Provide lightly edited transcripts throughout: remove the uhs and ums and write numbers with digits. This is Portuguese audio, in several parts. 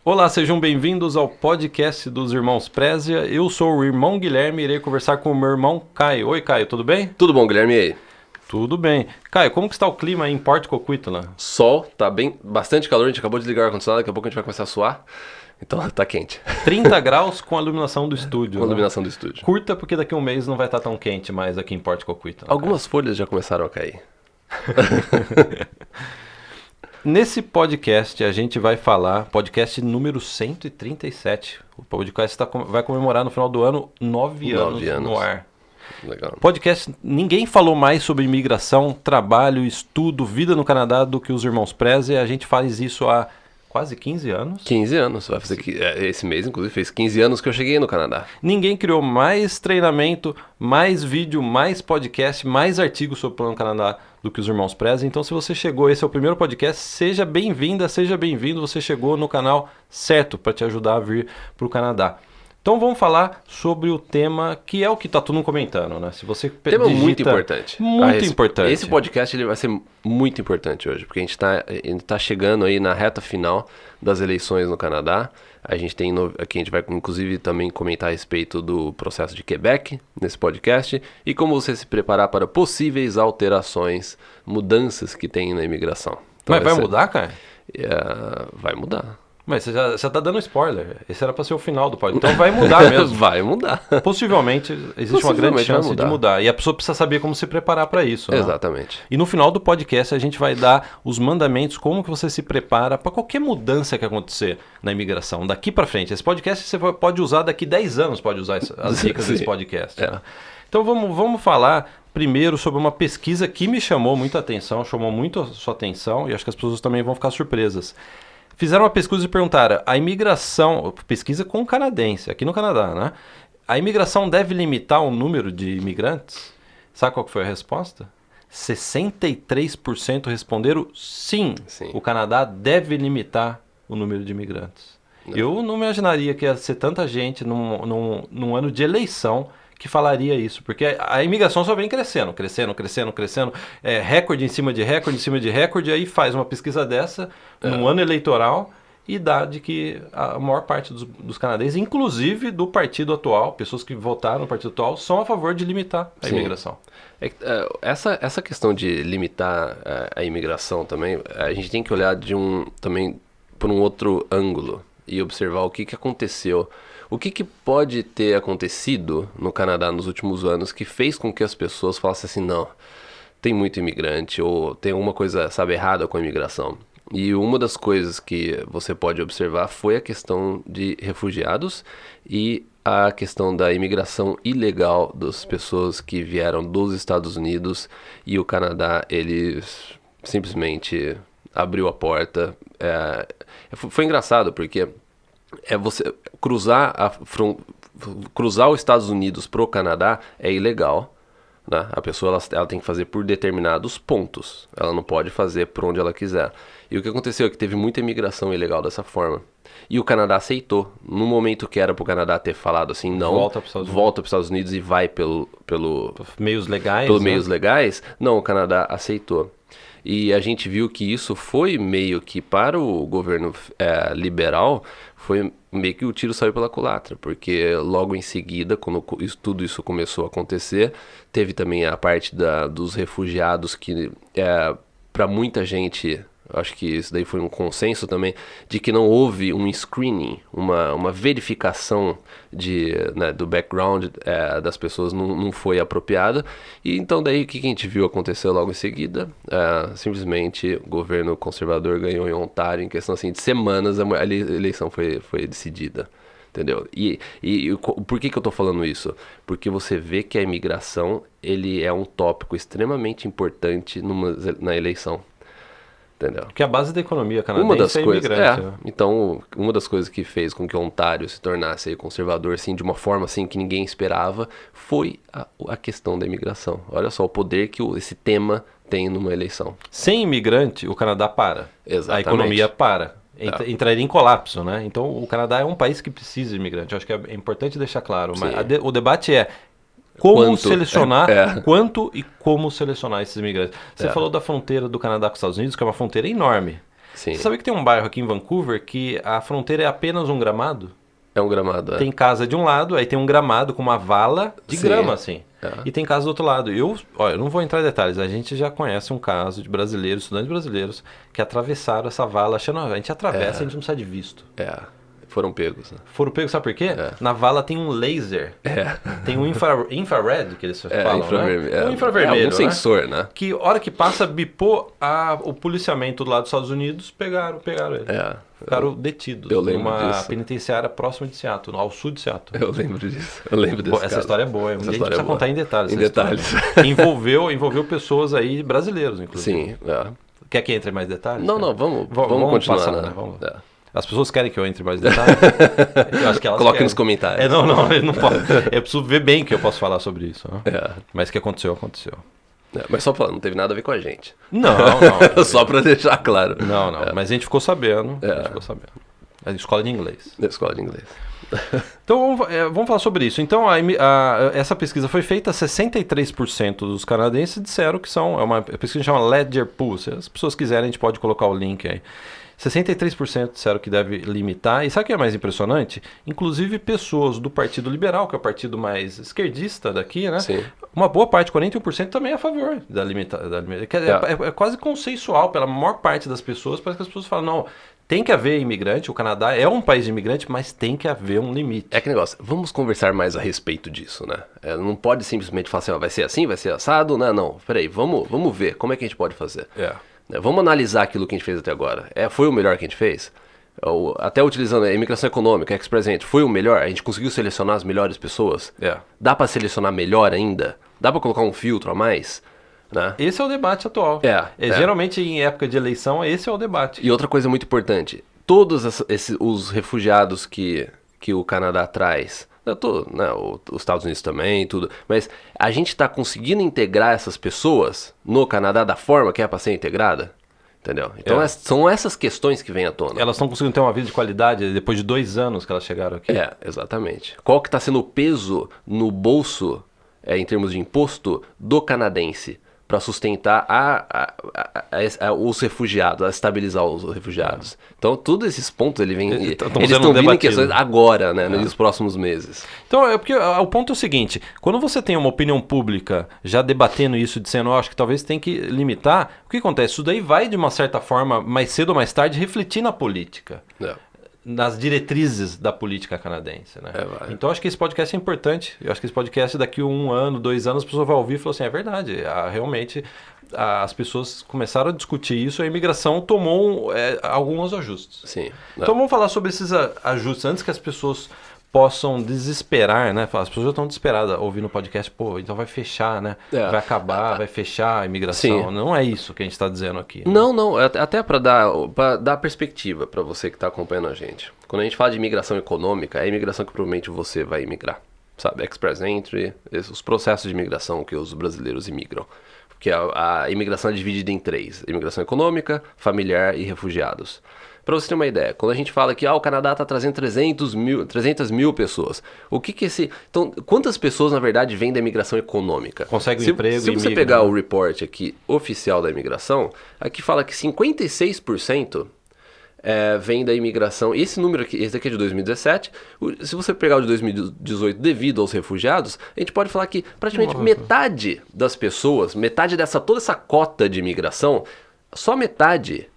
Olá, sejam bem-vindos ao podcast dos Irmãos Prézia. Eu sou o irmão Guilherme e irei conversar com o meu irmão Caio. Oi, Caio, tudo bem? Tudo bom, Guilherme? E aí? Tudo bem. Caio, como que está o clima aí em Porto Coquitlam? Sol, tá bem, bastante calor, a gente acabou de ligar o ar-condicionado, daqui a pouco a gente vai começar a suar. Então tá quente. 30 graus com a iluminação do estúdio. Com a né? iluminação do estúdio. Curta, porque daqui a um mês não vai estar tão quente mais aqui em Porto Coquitlam. Algumas folhas já começaram a cair. Nesse podcast a gente vai falar, podcast número 137. O podcast vai comemorar no final do ano 9 anos no ar. Legal. Podcast, ninguém falou mais sobre imigração, trabalho, estudo, vida no Canadá do que os Irmãos Prézia. A gente faz isso há quase 15 anos. 15 anos, vai fazer esse mês, inclusive, fez 15 anos que eu cheguei no Canadá. Ninguém criou mais treinamento, mais vídeo, mais podcast, mais artigos sobre o Plano Canadá do que os Irmãos Prézia. Então, se você chegou, esse é o primeiro podcast, seja bem-vinda, seja bem-vindo. Você chegou no canal certo para te ajudar a vir para o Canadá. Então vamos falar sobre o tema que é o que está todo mundo comentando, né? Se você tema muito importante. Muito importante. Esse podcast ele vai ser muito importante hoje, porque a gente tá chegando aí na reta final das eleições no Canadá. A gente tem aqui a gente vai inclusive também comentar a respeito do processo de Quebec nesse podcast e como você se preparar para possíveis alterações, mudanças que tem na imigração. Então, Mas vai mudar, cara? Vai mudar. Mas você tá dando spoiler. Esse era para ser o final do podcast. Então vai mudar mesmo. Vai mudar. Possivelmente existe uma grande chance de mudar. E a pessoa precisa saber como se preparar para isso. Né? Exatamente. E no final do podcast a gente vai dar os mandamentos, como que você se prepara para qualquer mudança que acontecer na imigração. Daqui para frente. Esse podcast você pode usar daqui 10 anos, pode usar as dicas desse podcast. Né? Então vamos falar primeiro sobre uma pesquisa que me chamou muita atenção, chamou muito a sua atenção e acho que as pessoas também vão ficar surpresas. Fizeram uma pesquisa e perguntaram, a imigração, pesquisa com canadense, aqui no Canadá, né? A imigração deve limitar o número de imigrantes? Sabe qual que foi a resposta? 63% responderam sim, o Canadá deve limitar o número de imigrantes. Não. Eu não imaginaria que ia ser tanta gente num ano de eleição que falaria isso, porque a imigração só vem crescendo, recorde em cima de recorde, aí faz uma pesquisa dessa num ano eleitoral e dá de que a maior parte dos canadenses, inclusive do partido atual, pessoas que votaram no partido atual, são a favor de limitar a imigração. Essa questão de limitar a imigração também, a gente tem que olhar também por um outro ângulo e observar o que aconteceu. O que pode ter acontecido no Canadá nos últimos anos que fez com que as pessoas falassem assim, não, tem muito imigrante ou tem alguma coisa, errada com a imigração? E uma das coisas que você pode observar foi a questão de refugiados e a questão da imigração ilegal das pessoas que vieram dos Estados Unidos e o Canadá, eles simplesmente abriu a porta. Foi engraçado porque você cruzar os Estados Unidos pro Canadá é ilegal, né? A pessoa ela tem que fazer por determinados pontos. Ela não pode fazer por onde ela quiser. E o que aconteceu é que teve muita imigração ilegal dessa forma. E o Canadá aceitou. No momento que era pro Canadá ter falado assim, não, volta para os Estados Unidos e vai pelo meios legais. Meios legais, não, o Canadá aceitou. E a gente viu que isso foi meio que para o governo liberal, foi meio que o tiro saiu pela culatra, porque logo em seguida, quando tudo isso começou a acontecer, teve também a parte dos refugiados que para muita gente, acho que isso daí foi um consenso também, de que não houve um screening, uma verificação do background das pessoas não foi apropriada. E então daí o que a gente viu acontecer logo em seguida? Simplesmente o governo conservador ganhou em Ontário, em questão assim, de semanas a eleição foi decidida. Entendeu? E por que eu tô falando isso? Porque você vê que a imigração ele é um tópico extremamente importante na eleição. Entendeu? Porque a base da economia canadense é imigrante. Né? Então, uma das coisas que fez com que Ontário se tornasse aí conservador assim, de uma forma assim, que ninguém esperava foi a questão da imigração. Olha só o poder que esse tema tem numa eleição. Sem imigrante, o Canadá para. Exatamente. A economia para. Entraria em colapso, né? Então, o Canadá é um país que precisa de imigrante. Eu acho que é importante deixar claro. Mas o debate é quanto e como selecionar esses imigrantes. Você falou da fronteira do Canadá com os Estados Unidos, que é uma fronteira enorme. Sim. Você sabia que tem um bairro aqui em Vancouver que a fronteira é apenas um gramado? É um gramado, Tem casa de um lado, aí tem um gramado com uma vala de Sim. grama, assim. É. E tem casa do outro lado. Eu não vou entrar em detalhes, a gente já conhece um caso de brasileiros, estudantes brasileiros, que atravessaram essa vala achando, a gente atravessa, a gente não precisa de visto. Foram pegos, né? Foram pegos, sabe por quê? Na vala tem um laser. Tem um infrared, que eles falam, infravermelho. né? Um infravermelho, um sensor, né? Que hora que passa, bipou o policiamento lá dos Estados Unidos, pegaram ele. Ficaram detidos numa penitenciária próxima de Seattle, ao sul de Seattle. Eu lembro disso. Eu lembro desse Essa caso. história é boa. A gente precisa contar em detalhes. Em detalhes. Envolveu pessoas aí, brasileiros, inclusive. Sim. Quer que entre em mais detalhes? Não, vamos continuar. Passar, né? Vamos. As pessoas querem que eu entre em mais detalhes? Eu acho que elas Coloque querem. nos comentários. Eu não posso. Eu preciso ver bem que eu posso falar sobre isso. Né? Mas o que aconteceu. Mas só pra falar, não teve nada a ver com a gente. Não. Só pra deixar claro. Não. Mas a gente ficou sabendo. A escola de inglês. Da escola de inglês. Então vamos falar sobre isso. Então essa pesquisa foi feita, 63% dos canadenses disseram que é uma pesquisa que chama Ledger Pool. Se as pessoas quiserem, a gente pode colocar o link aí. 63% disseram que deve limitar. E sabe o que é mais impressionante? Inclusive pessoas do Partido Liberal, que é o partido mais esquerdista daqui, né? Sim. Uma boa parte, 41%, também é a favor da limitação. É quase consensual pela maior parte das pessoas. Parece que as pessoas falam, não, tem que haver imigrante. O Canadá é um país de imigrante, mas tem que haver um limite. É que negócio, vamos conversar mais a respeito disso, né? Não pode simplesmente falar assim, vai ser assim, vai ser assado, né? Não, peraí, vamos ver como é que a gente pode fazer. Vamos analisar aquilo que a gente fez até agora. Foi o melhor que a gente fez? Até utilizando a imigração econômica, ex-presente, foi o melhor? A gente conseguiu selecionar as melhores pessoas? Dá para selecionar melhor ainda? Dá para colocar um filtro a mais? Né? Esse é o debate atual. Geralmente em época de eleição, esse é o debate. E outra coisa muito importante, todos os refugiados que o Canadá traz, os Estados Unidos também, tudo, mas a gente está conseguindo integrar essas pessoas no Canadá da forma que é para ser integrada? Entendeu? Então são essas questões que vêm à tona. Elas estão conseguindo ter uma vida de qualidade depois de 2 anos que elas chegaram aqui? Exatamente. Qual que está sendo o peso no bolso, em termos de imposto, do canadense para sustentar os refugiados, a estabilizar os refugiados? Então, todos esses pontos eles estão vindo em questões agora, né, nos próximos meses. Então, porque o ponto é o seguinte, quando você tem uma opinião pública já debatendo isso, dizendo, acho que talvez tem que limitar, o que acontece? Isso daí vai, de uma certa forma, mais cedo ou mais tarde, refletir na política. Nas diretrizes da política canadense, né? Então acho que esse podcast é importante. Eu acho que esse podcast daqui 1 ano, 2 anos, as pessoas vão ouvir e falar assim, é verdade, realmente as pessoas começaram a discutir isso, a imigração tomou alguns ajustes. Sim. Então vamos falar sobre esses ajustes antes que as pessoas possam desesperar, né? As pessoas já estão desesperadas ouvindo o podcast, então vai fechar, né? Vai acabar, vai fechar a imigração. Sim. Não é isso que a gente está dizendo aqui. Né? Não, até para dar perspectiva para você que está acompanhando a gente. Quando a gente fala de imigração econômica, é a imigração que provavelmente você vai imigrar. Sabe, Express Entry, os processos de imigração que os brasileiros imigram. Porque a imigração é dividida em 3. Imigração econômica, familiar e refugiados. Para você ter uma ideia, quando a gente fala que o Canadá está trazendo 300 mil pessoas, então, quantas pessoas na verdade vêm da imigração econômica? Consegue um emprego e Se você pegar o report aqui oficial da imigração, aqui fala que 56% vem da imigração. Esse número aqui, esse daqui é de 2017. Se você pegar o de 2018 devido aos refugiados, a gente pode falar que praticamente metade das pessoas, toda essa cota de imigração, só metade...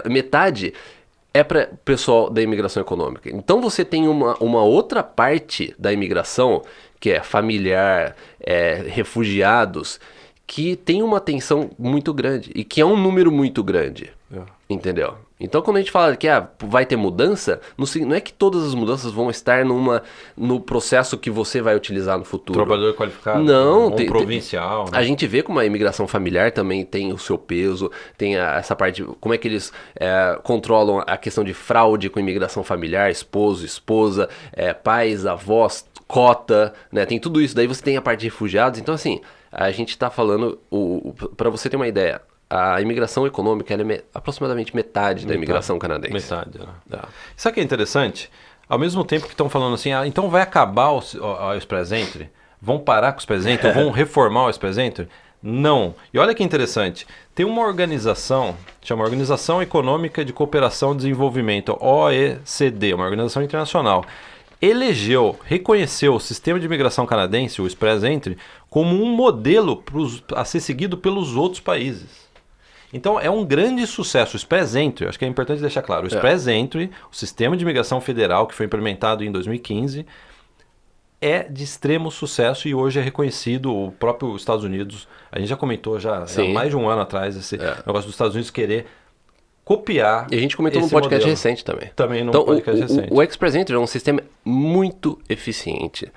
metade é para o pessoal da imigração econômica. Então você tem uma outra parte da imigração, que é familiar, refugiados, que tem uma tensão muito grande e que é um número muito grande. Entendeu? Então quando a gente fala que vai ter mudança, não é que todas as mudanças vão estar no processo que você vai utilizar no futuro. Trabalhador qualificado? Não, provincial. Né? A gente vê como a imigração familiar também tem o seu peso, tem essa parte, como é que eles controlam a questão de fraude com imigração familiar, esposo, esposa, pais, avós, cota, né? Tem tudo isso. Daí você tem a parte de refugiados. Então assim, a gente está falando, para você ter uma ideia, a imigração econômica ela é aproximadamente metade da imigração canadense. Metade, né? Sabe o que é interessante? Ao mesmo tempo que estão falando assim, então vai acabar o Express Entry, vão parar com o Express Entry, vão reformar o Express Entry, Não. E olha que interessante, tem uma organização, chama Organização Econômica de Cooperação e Desenvolvimento, OECD, uma organização internacional, reconheceu o sistema de imigração canadense, o Express Entry, como um modelo a ser seguido pelos outros países. Então é um grande sucesso. O Express Entry, acho que é importante deixar claro, o Express Entry, o sistema de imigração federal que foi implementado em 2015, é de extremo sucesso e hoje é reconhecido. O próprio Estados Unidos, a gente já comentou já há mais de um ano atrás esse negócio dos Estados Unidos querer copiar. E a gente comentou num podcast modelo. Recente também. Também num podcast recente. O Express Entry é um sistema muito eficiente.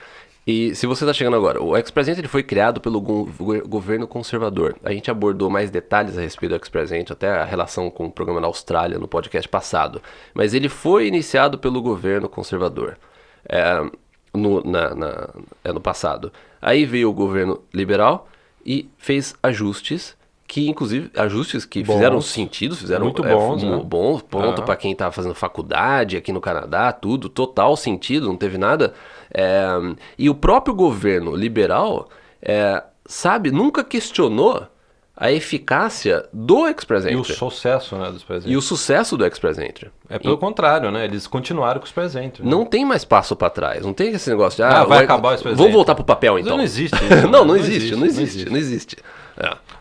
E se você está chegando agora, o Express Entry foi criado pelo governo conservador. A gente abordou mais detalhes a respeito do Express Entry, até a relação com o programa na Austrália no podcast passado. Mas ele foi iniciado pelo governo conservador no passado. Aí veio o governo liberal e fez ajustes que, inclusive, fizeram sentido, fizeram muito bons, bom ponto para quem está fazendo faculdade aqui no Canadá, tudo, total sentido, não teve nada. E o próprio governo liberal, nunca questionou a eficácia do Express Entry. E o sucesso, né, do Express Entry. E o sucesso do Express Entry. Pelo contrário, né? Eles continuaram com o Express Entry. Né? Não tem mais passo para trás. Não tem esse negócio de... vai acabar o Express Entry. Vamos voltar pro papel, então. Não existe isso. Não existe.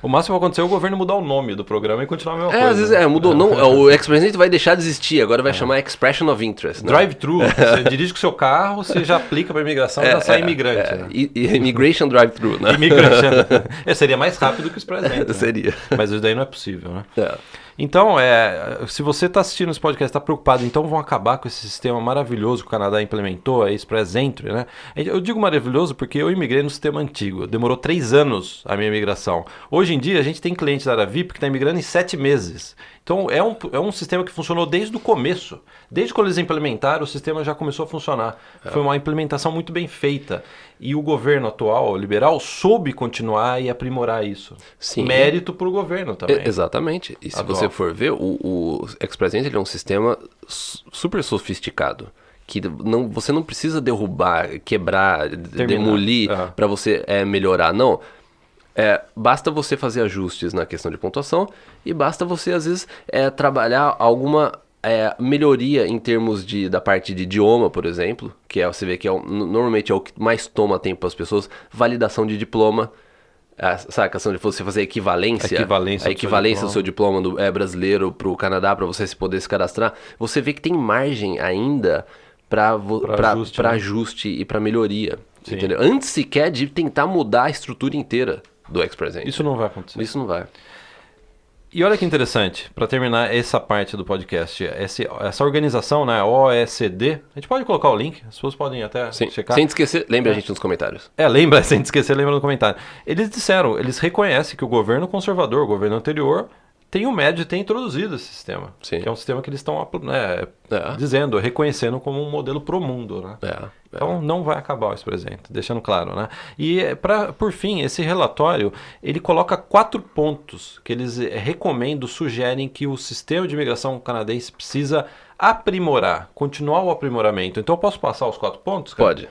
O máximo que vai acontecer é o governo mudar o nome do programa e continuar a mesma coisa. Às vezes mudou. Não, o Express Entry vai deixar de existir. Agora vai chamar Expression of Interest. Né? Drive-thru. Você dirige com o seu carro, você já aplica para imigração e já sai imigrante. Né? Immigration drive-thru, né? Seria mais rápido que o Express Entry. Seria. Mas isso daí não é possível, né? Então, se você está assistindo esse podcast e está preocupado, então vão acabar com esse sistema maravilhoso que o Canadá implementou, a Express Entry, né? Eu digo maravilhoso porque eu imigrei no sistema antigo. Demorou 3 anos a minha imigração. Hoje em dia, a gente tem clientes da área VIP que está imigrando em 7 meses. Então, é um sistema que funcionou desde o começo. Desde quando eles implementaram, o sistema já começou a funcionar. Foi uma implementação muito bem feita. E o governo atual, liberal, soube continuar e aprimorar isso. Sim. Mérito para o governo também. Exatamente. E se você for ver, o Express Entry é um sistema super sofisticado. Que você não precisa derrubar, quebrar, demolir para você melhorar. Não. Basta você fazer ajustes na questão de pontuação e basta você, às vezes, trabalhar alguma melhoria em termos da parte de idioma, por exemplo, que você vê que normalmente é o que mais toma tempo para as pessoas, validação de diploma, sabe a questão de você fazer a equivalência do seu diploma brasileiro para o Canadá, para você poder se cadastrar, você vê que tem margem ainda para ajuste e para melhoria, entendeu? Antes sequer de tentar mudar a estrutura inteira do Express Entry. Isso não vai acontecer. Isso não vai. E olha que interessante, para terminar essa parte do podcast, essa organização, né, OECD, a gente pode colocar o link, as pessoas podem até checar. Sem esquecer, lembre a gente nos comentários. Sem esquecer, lembra no comentário. Eles reconhecem que o governo conservador, o governo anterior, tem o médio de ter introduzido esse sistema. Sim. Que é um sistema que eles estão dizendo, reconhecendo como um modelo pro mundo, né? Então não vai acabar esse presente, deixando claro, né? E por fim, esse relatório, ele coloca 4 pontos que eles recomendam, sugerem que o sistema de imigração canadense precisa aprimorar, continuar o aprimoramento. Então eu posso passar os 4 pontos, cara? Pode.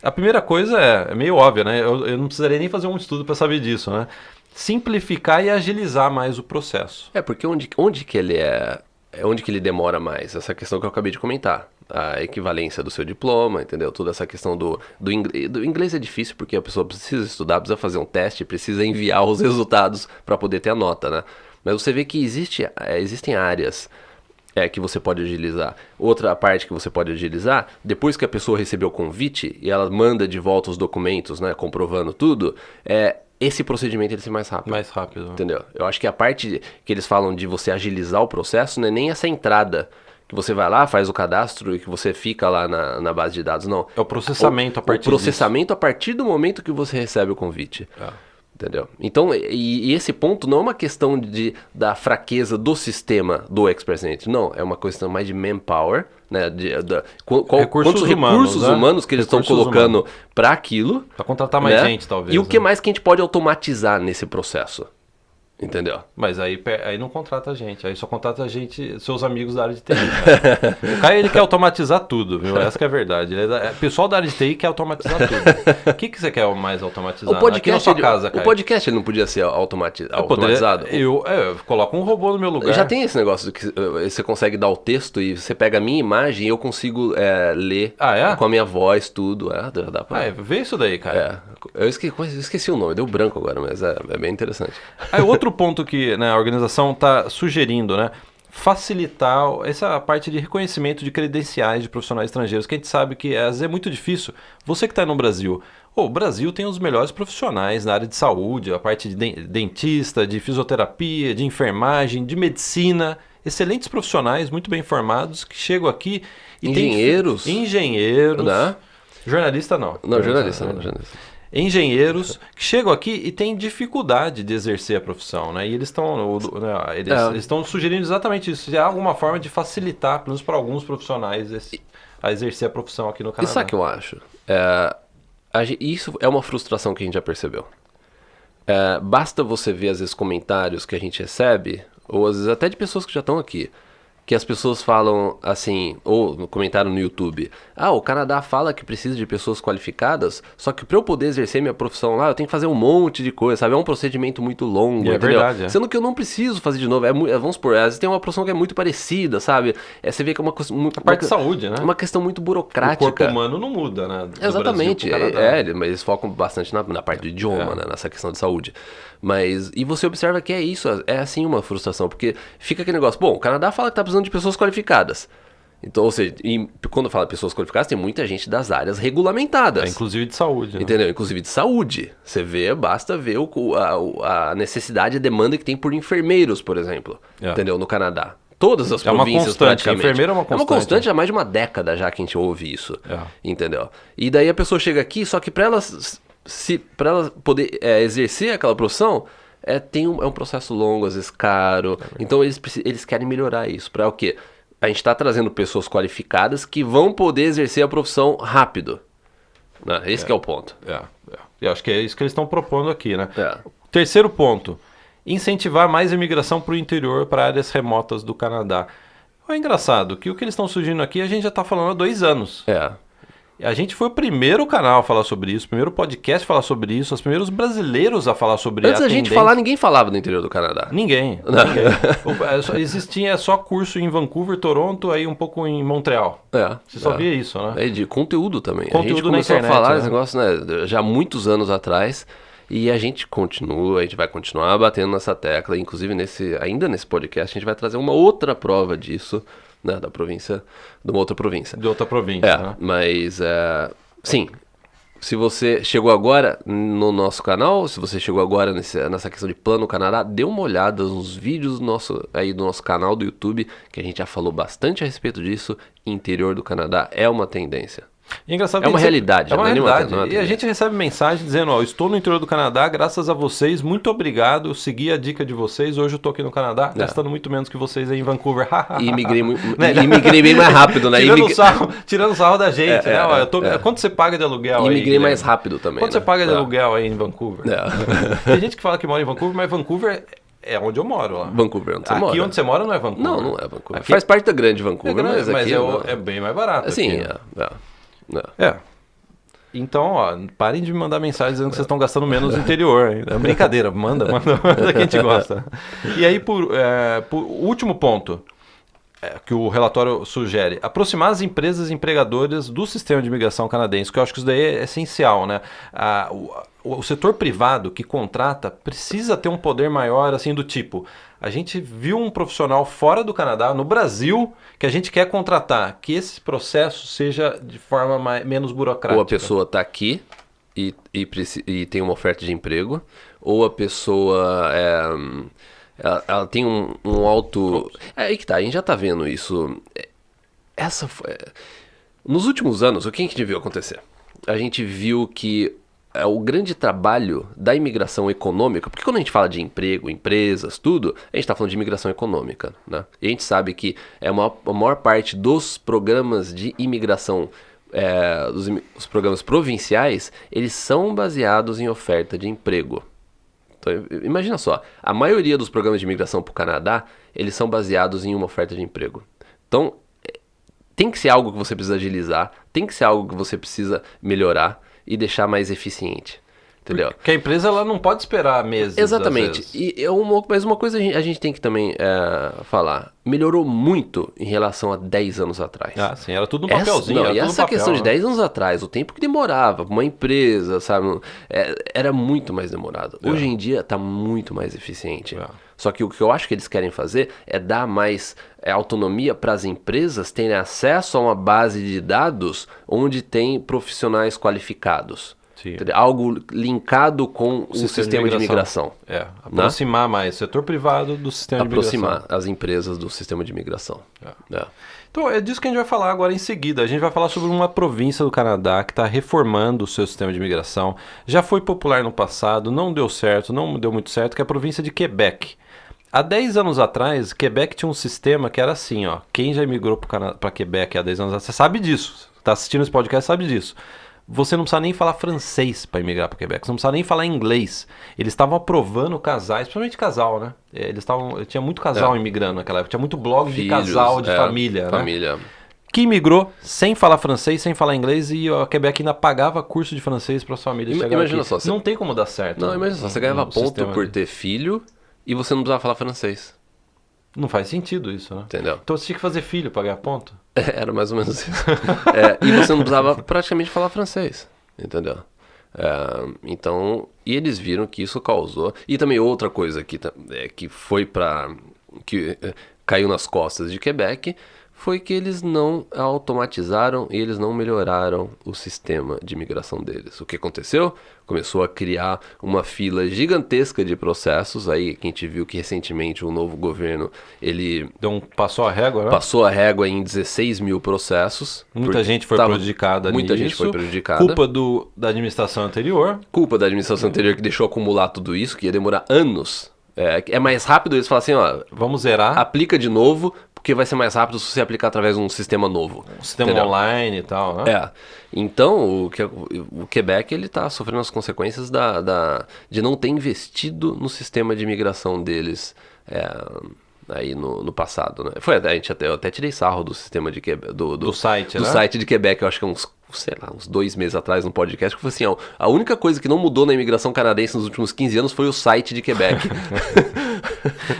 A primeira coisa é meio óbvia, né? Eu não precisaria nem fazer um estudo para saber disso, né? Simplificar e agilizar mais o processo. Porque onde que ele demora mais? Essa questão que eu acabei de comentar. A equivalência do seu diploma, entendeu? Toda essa questão do inglês. Do inglês é difícil porque a pessoa precisa estudar, precisa fazer um teste, precisa enviar os resultados para poder ter a nota, né? Mas você vê que existem áreas que você pode agilizar. Outra parte que você pode agilizar, depois que a pessoa recebeu o convite e ela manda de volta os documentos, né, comprovando tudo, esse procedimento ele ser mais rápido. Mais rápido. Entendeu? Eu acho que a parte que eles falam de você agilizar o processo não é nem essa entrada que você vai lá, faz o cadastro e que você fica lá na base de dados, não. É o processamento a partir do momento que você recebe o convite. Entendeu? Então, e esse ponto não é uma questão da fraqueza do sistema do Express Entry, não. É uma questão mais de manpower, né? Quantos recursos humanos que eles estão colocando para aquilo. Para contratar mais gente, talvez. E o que mais que a gente pode automatizar nesse processo? Entendeu? Mas aí não contrata a gente, aí só contrata a gente, seus amigos da área de TI. O Caio, ele quer automatizar tudo, viu? Essa que é a verdade. O pessoal da área de TI quer automatizar tudo. O que você quer mais automatizar? Aqui na sua casa, Caio. O podcast ele não podia ser automatizado? Eu coloco um robô no meu lugar. Já tem esse negócio que você consegue dar o texto e você pega a minha imagem e eu consigo ler com a minha voz, tudo. Dá pra... vê isso daí, cara. Eu esqueci o nome, deu branco agora, mas é bem interessante. Aí outro ponto que, né, a organização está sugerindo, né? Facilitar essa parte de reconhecimento de credenciais de profissionais estrangeiros, que a gente sabe que às vezes é muito difícil. Você que está no Brasil, o Brasil tem os melhores profissionais na área de saúde, a parte de dentista, de fisioterapia, de enfermagem, de medicina, excelentes profissionais, muito bem formados, que chegam aqui e engenheiros, não? Jornalista não. Não, jornalista. Engenheiros que chegam aqui e têm dificuldade de exercer a profissão, né? E eles estão sugerindo exatamente isso. Se há alguma forma de facilitar, pelo menos para alguns profissionais, a exercer a profissão aqui no Canadá. E sabe o que eu acho? Isso é uma frustração que a gente já percebeu. Basta você ver, às vezes, comentários que a gente recebe, ou às vezes até de pessoas que já estão aqui, que as pessoas falam assim, ou no comentário no YouTube, o Canadá fala que precisa de pessoas qualificadas, só que para eu poder exercer minha profissão lá, eu tenho que fazer um monte de coisa, sabe? É um procedimento muito longo, entendeu? Verdade, Sendo que eu não preciso fazer de novo. Vamos supor, às vezes tem uma profissão que é muito parecida, sabe? Você vê que é uma coisa... A parte de saúde, né? Uma questão muito burocrática. O corpo humano não muda, né? Exatamente. Mas eles focam bastante na parte do idioma, né? Nessa questão de saúde. E você observa que é isso, é assim uma frustração, porque fica aquele negócio, o Canadá fala que tá precisando de pessoas qualificadas. Então, ou seja, quando fala pessoas qualificadas, tem muita gente das áreas regulamentadas. Inclusive de saúde. Né? Entendeu? Inclusive de saúde. Você vê, basta ver a necessidade e a demanda que tem por enfermeiros, por exemplo. Entendeu? No Canadá. Todas as províncias, praticamente. Enfermeiro é uma constante. É uma constante há mais de uma década já que a gente ouve isso. Entendeu? E daí a pessoa chega aqui, só que para ela poder exercer aquela profissão, é um processo longo, às vezes caro. Então eles querem melhorar isso. Para o quê? A gente está trazendo pessoas qualificadas que vão poder exercer a profissão rápido. Né? Esse que é o ponto. Eu acho que é isso que eles estão propondo aqui, né? Terceiro ponto, incentivar mais a imigração para o interior, para áreas remotas do Canadá. É engraçado que o que eles estão surgindo aqui, a gente já está falando há 2 anos. A gente foi o primeiro canal a falar sobre isso, o primeiro podcast a falar sobre isso, os primeiros brasileiros a falar sobre isso. Antes da gente falar, ninguém falava do interior do Canadá. Ninguém. Existia só curso em Vancouver, Toronto, aí um pouco em Montreal. Você só via isso, né? De conteúdo também. Conteúdo a gente começou internet, a falar esse negócio, né, já há muitos anos atrás. E a gente vai continuar batendo nessa tecla. Inclusive, ainda nesse podcast, a gente vai trazer uma outra prova disso. Né, de uma outra província. De outra província, né? Mas, sim, se você chegou agora no nosso canal, se você chegou agora nessa questão de Plano Canadá, dê uma olhada nos vídeos do nosso canal do YouTube, que a gente já falou bastante a respeito disso. Interior do Canadá é uma tendência. E engraçado, é uma realidade. É uma realidade. E a gente recebe mensagem dizendo, estou no interior do Canadá, graças a vocês, muito obrigado, eu segui a dica de vocês, hoje eu estou aqui no Canadá, gastando muito menos que vocês aí em Vancouver. E imigrei bem mais rápido, né? Tirando sarro da gente, né? Quanto você paga de aluguel aí? Imigrei mais rápido também. Quanto você paga de aluguel aí em Vancouver? Tem gente que fala que mora em Vancouver, mas Vancouver é onde eu moro lá. Vancouver, onde você mora. Aqui onde você mora não é Vancouver. Não é Vancouver. Aqui faz parte da grande Vancouver, mas aqui... é bem mais barato. Sim, Então, parem de me mandar mensagem dizendo que vocês estão gastando menos no interior. É brincadeira, manda que a gente gosta. E aí, por último ponto que o relatório sugere, aproximar as empresas empregadoras do sistema de imigração canadense, que eu acho que isso daí é essencial, né? O setor privado que contrata precisa ter um poder maior, assim, do tipo, a gente viu um profissional fora do Canadá, no Brasil, que a gente quer contratar, que esse processo seja de forma menos burocrática. Ou a pessoa está aqui e tem uma oferta de emprego, ou a pessoa ela tem um alto... aí que tá, a gente já tá vendo isso. Nos últimos anos, o que a gente viu acontecer? A gente viu que o grande trabalho da imigração econômica, porque quando a gente fala de emprego, empresas, tudo, a gente está falando de imigração econômica, né? E a gente sabe que a maior parte dos programas de imigração, os programas provinciais, eles são baseados em oferta de emprego. Então, imagina só, a maioria dos programas de imigração para o Canadá, eles são baseados em uma oferta de emprego. Então, tem que ser algo que você precisa agilizar, tem que ser algo que você precisa melhorar e deixar mais eficiente. Entendeu? Porque a empresa ela não pode esperar meses. Exatamente. Mas uma coisa a gente tem que também falar. Melhorou muito em relação a 10 anos atrás. Ah, sim, era tudo no papelzinho. E essa questão de 10 anos atrás, o tempo que demorava para uma empresa, sabe? Era muito mais demorado. Hoje em dia está muito mais eficiente. Só que o que eu acho que eles querem fazer é dar mais autonomia para as empresas terem acesso a uma base de dados onde tem profissionais qualificados. Algo linkado com o sistema de imigração. Aproximar mais o setor privado do sistema de imigração. Aproximar as empresas do sistema de imigração. Então é disso que a gente vai falar agora em seguida. A gente vai falar sobre uma província do Canadá que está reformando o seu sistema de imigração. Já foi popular no passado, não deu certo, não deu muito certo, que é a província de Quebec. Há 10 anos atrás, Quebec tinha um sistema que era assim, ó. Quem já imigrou para Quebec há 10 anos atrás, você sabe disso. Está assistindo esse podcast, sabe disso. Você não precisa nem falar francês para imigrar para o Quebec. Você não precisa nem falar inglês. Eles estavam aprovando casais, principalmente casal, né? Tinha muito casal imigrando naquela época. Tinha muito blog de casal, de família, né? Que imigrou sem falar francês, sem falar inglês, e a Quebec ainda pagava curso de francês para sua família. Imagina só. Não tem como dar certo. Não, imagina só. Você ganhava ponto por ter filho e você não precisava falar francês. Não faz sentido isso, né? Entendeu? Então você tinha que fazer filho para ganhar ponto? Era mais ou menos isso. E você não precisava praticamente falar francês, entendeu? Então, e eles viram que isso causou... E também outra coisa que foi que caiu nas costas de Quebec foi que eles não automatizaram e eles não melhoraram o sistema de imigração deles. O que aconteceu? Começou a criar uma fila gigantesca de processos. Aí que a gente viu que recentemente o novo governo, ele... Passou a régua, né? Passou a régua em 16 mil processos. Muita gente foi prejudicada nisso. Muita gente foi prejudicada. Culpa da administração anterior. Culpa da administração anterior que deixou acumular tudo isso, que ia demorar anos. É mais rápido eles falam assim, ó... Vamos zerar. Aplica de novo, porque vai ser mais rápido se você aplicar através de um sistema novo. Um sistema online e tal, né? Então, o Quebec, ele tá sofrendo as consequências de não ter investido no sistema de imigração deles aí no passado, né? Eu até tirei sarro do sistema de Quebec, do site, né? Site de Quebec, eu acho que uns 2 meses atrás no podcast, que foi assim, a única coisa que não mudou na imigração canadense nos últimos 15 anos foi o site de Quebec.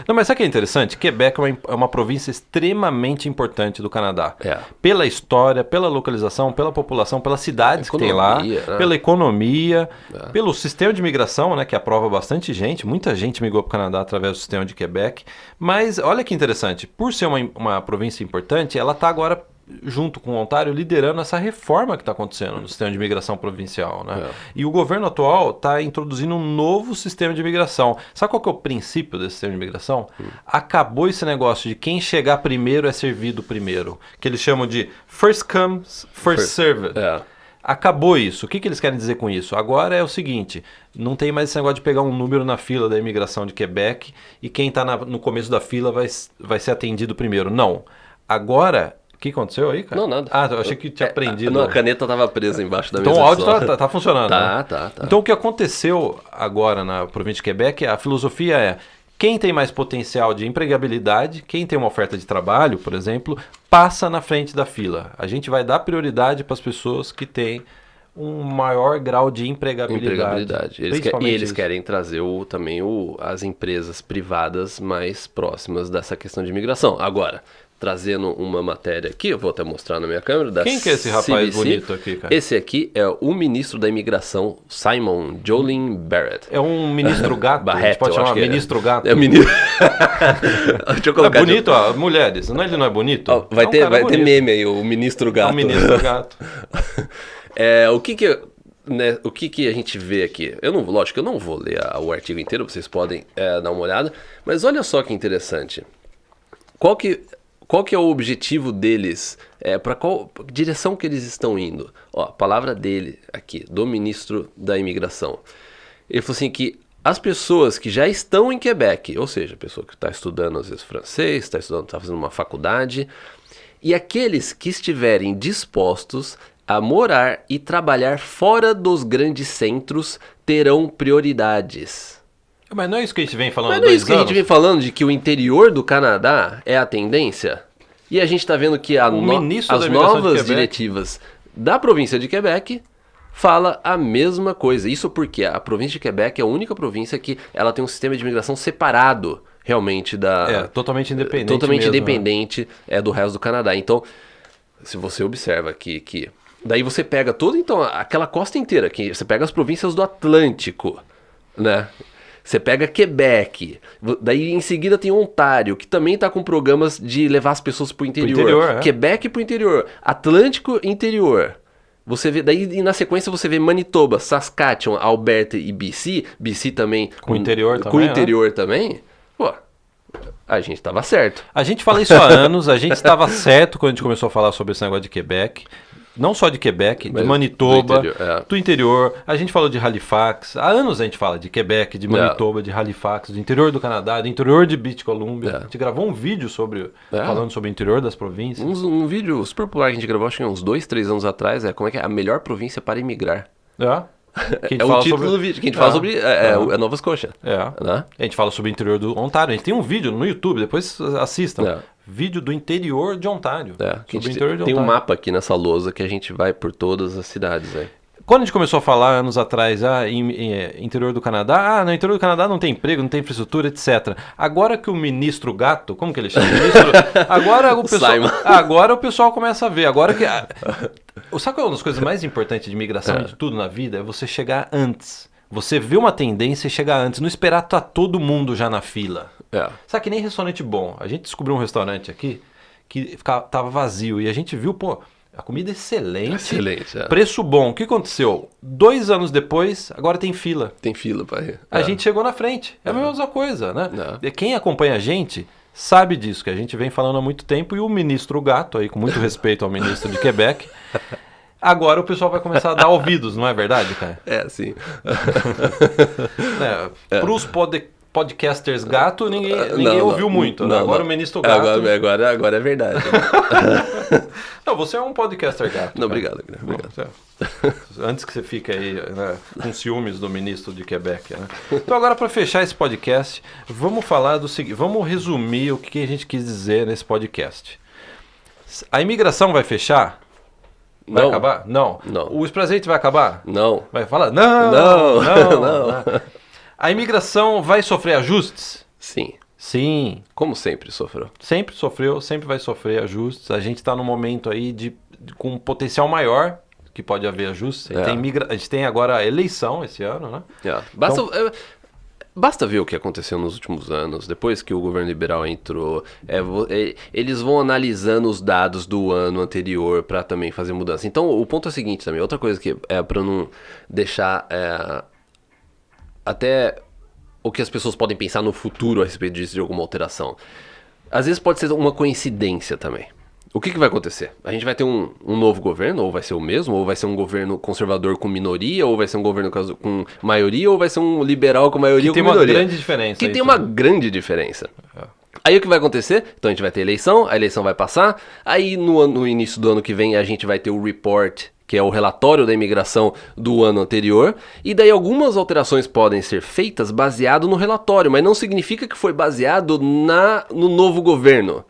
Não, mas sabe o que é interessante? Quebec é uma província extremamente importante do Canadá. Pela história, pela localização, pela população, pelas cidades que tem lá, né? Pela economia, pelo sistema de imigração, né, que aprova bastante gente. Muita gente migrou para o Canadá através do sistema de Quebec. Mas olha que interessante, por ser uma província importante, ela está agora, junto com o Ontário, liderando essa reforma que está acontecendo no sistema de imigração provincial, né? E o governo atual está introduzindo um novo sistema de imigração. Sabe qual que é o princípio desse sistema de imigração? Acabou esse negócio de quem chegar primeiro é servido primeiro, que eles chamam de first come, first served. Acabou isso. O que eles querem dizer com isso? Agora é o seguinte, não tem mais esse negócio de pegar um número na fila da imigração de Quebec e quem está no começo da fila vai ser atendido primeiro. Não. Agora... O que aconteceu aí, cara? Não, nada. Eu achei que tinha aprendido. Não, a caneta tava presa embaixo da mesa. Então o áudio tá funcionando. Tá. Então o que aconteceu agora na província de Quebec, a filosofia é quem tem mais potencial de empregabilidade, quem tem uma oferta de trabalho, por exemplo, passa na frente da fila. A gente vai dar prioridade para as pessoas que têm um maior grau de empregabilidade. Eles querem trazer também as empresas privadas mais próximas dessa questão de imigração. Agora, trazendo uma matéria aqui, eu vou até mostrar na minha câmera. Quem que é esse rapaz bonito aqui, cara? Esse aqui é o ministro da imigração, Simon Jolin Barrett. É um ministro gato? Barrett, a gente pode chamar ministro gato? É o ministro... Deixa eu colocar bonito, ó, mulheres. Ele não é bonito? Vai ter meme aí, o ministro gato. É o ministro gato. O que a gente vê aqui? Lógico, eu não vou ler o artigo inteiro, vocês podem dar uma olhada, mas olha só que interessante. Qual que é o objetivo deles? Para qual direção que eles estão indo? A palavra dele aqui, do ministro da imigração. Ele falou assim que as pessoas que já estão em Quebec, ou seja, a pessoa que está estudando às vezes francês, está fazendo uma faculdade, e aqueles que estiverem dispostos a morar e trabalhar fora dos grandes centros terão prioridades. Mas não é isso que a gente vem falando há Mas não é 2 isso que a anos? gente vem falando, de que o interior do Canadá é a tendência? E a gente tá vendo que ministro as da imigração de novas Quebec- diretivas da província de Quebec fala a mesma coisa. Isso porque a província de Quebec é a única província que ela tem um sistema de imigração separado realmente da... Totalmente independente Totalmente mesmo, né? independente do resto do Canadá. Então, se você observa que daí você pega toda, então, aquela costa inteira, que você pega as províncias do Atlântico, né? Você pega Quebec, daí em seguida tem Ontário, que também tá com programas de levar as pessoas pro interior. interior, Quebec pro interior, Atlântico interior. Você vê, daí e na sequência você vê Manitoba, Saskatchewan, Alberta e BC, BC também Com o interior com também, o interior também. Pô, a gente tava certo. A gente fala isso há anos, a gente estava certo quando a gente começou a falar sobre esse negócio de Quebec. Não só de Quebec, Mas de Manitoba, do interior, A gente falou de Halifax. Há anos a gente fala de Quebec, de Manitoba, de Halifax, do interior do Canadá, do interior de British Columbia. A gente gravou um vídeo falando sobre o interior das províncias. Um vídeo super popular que a gente gravou, acho que uns 2, 3 anos atrás, como é que é a melhor província para imigrar. Que É o título do vídeo, que a gente fala sobre a Nova Scotia. Né? A gente fala sobre o interior do Ontário. A gente tem um vídeo no YouTube, depois assistam. Vídeo do interior de Ontário. Que a gente tem um mapa aqui nessa lousa que a gente vai por todas as cidades. Quando a gente começou a falar anos atrás, interior do Canadá, no interior do Canadá não tem emprego, não tem infraestrutura, etc. Agora que o ministro Gato, como que ele chama? Agora o pessoal começa a ver. Sabe qual é uma das coisas mais importantes de imigração e de tudo na vida? É você chegar antes. Você vê uma tendência e chegar antes. Não esperar tá todo mundo já na fila. Sabe que nem restaurante bom. A gente descobriu um restaurante aqui que tava vazio e a gente viu, a comida excelente, preço bom. O que aconteceu? 2 anos depois, agora tem fila. Tem fila para ir. A gente chegou na frente. É a mesma coisa, né? Quem acompanha a gente sabe disso, que a gente vem falando há muito tempo. E o ministro Gato, aí com muito respeito ao ministro de Quebec, agora o pessoal vai começar a dar ouvidos, não é verdade, cara? Sim. Para os podcasters Gato, ninguém ouviu muito, né? Agora o ministro Gato... Agora é verdade. Não, você é um podcaster Gato. Não, obrigado. Antes que você fique aí, né, com ciúmes do ministro de Quebec, né? Então agora, para fechar esse podcast, vamos falar do seguinte, vamos resumir o que a gente quis dizer nesse podcast. A imigração vai fechar? Vai acabar? Não. O Expressate vai acabar? Não. Vai falar? Não. A imigração vai sofrer ajustes? Sim. Como sempre sofreu. Sempre sofreu, sempre vai sofrer ajustes. A gente está num momento aí com um potencial maior que pode haver ajustes. A gente tem agora a eleição esse ano, né? Basta ver o que aconteceu nos últimos anos, depois que o governo liberal entrou, eles vão analisando os dados do ano anterior para também fazer mudança. Então, o ponto é o seguinte também, outra coisa que é para não deixar até o que as pessoas podem pensar no futuro a respeito disso, de alguma alteração. Às vezes pode ser uma coincidência também. O que vai acontecer? A gente vai ter um novo governo, ou vai ser o mesmo, ou vai ser um governo conservador com minoria, ou vai ser um governo com maioria, ou vai ser um liberal com maioria ou com minoria. Tem uma grande diferença. Que tem uma grande diferença. Aí o que vai acontecer? Então a gente vai ter eleição, a eleição vai passar, aí no início do ano que vem a gente vai ter o report, que é o relatório da imigração do ano anterior, e daí algumas alterações podem ser feitas baseado no relatório, mas não significa que foi baseado no novo governo.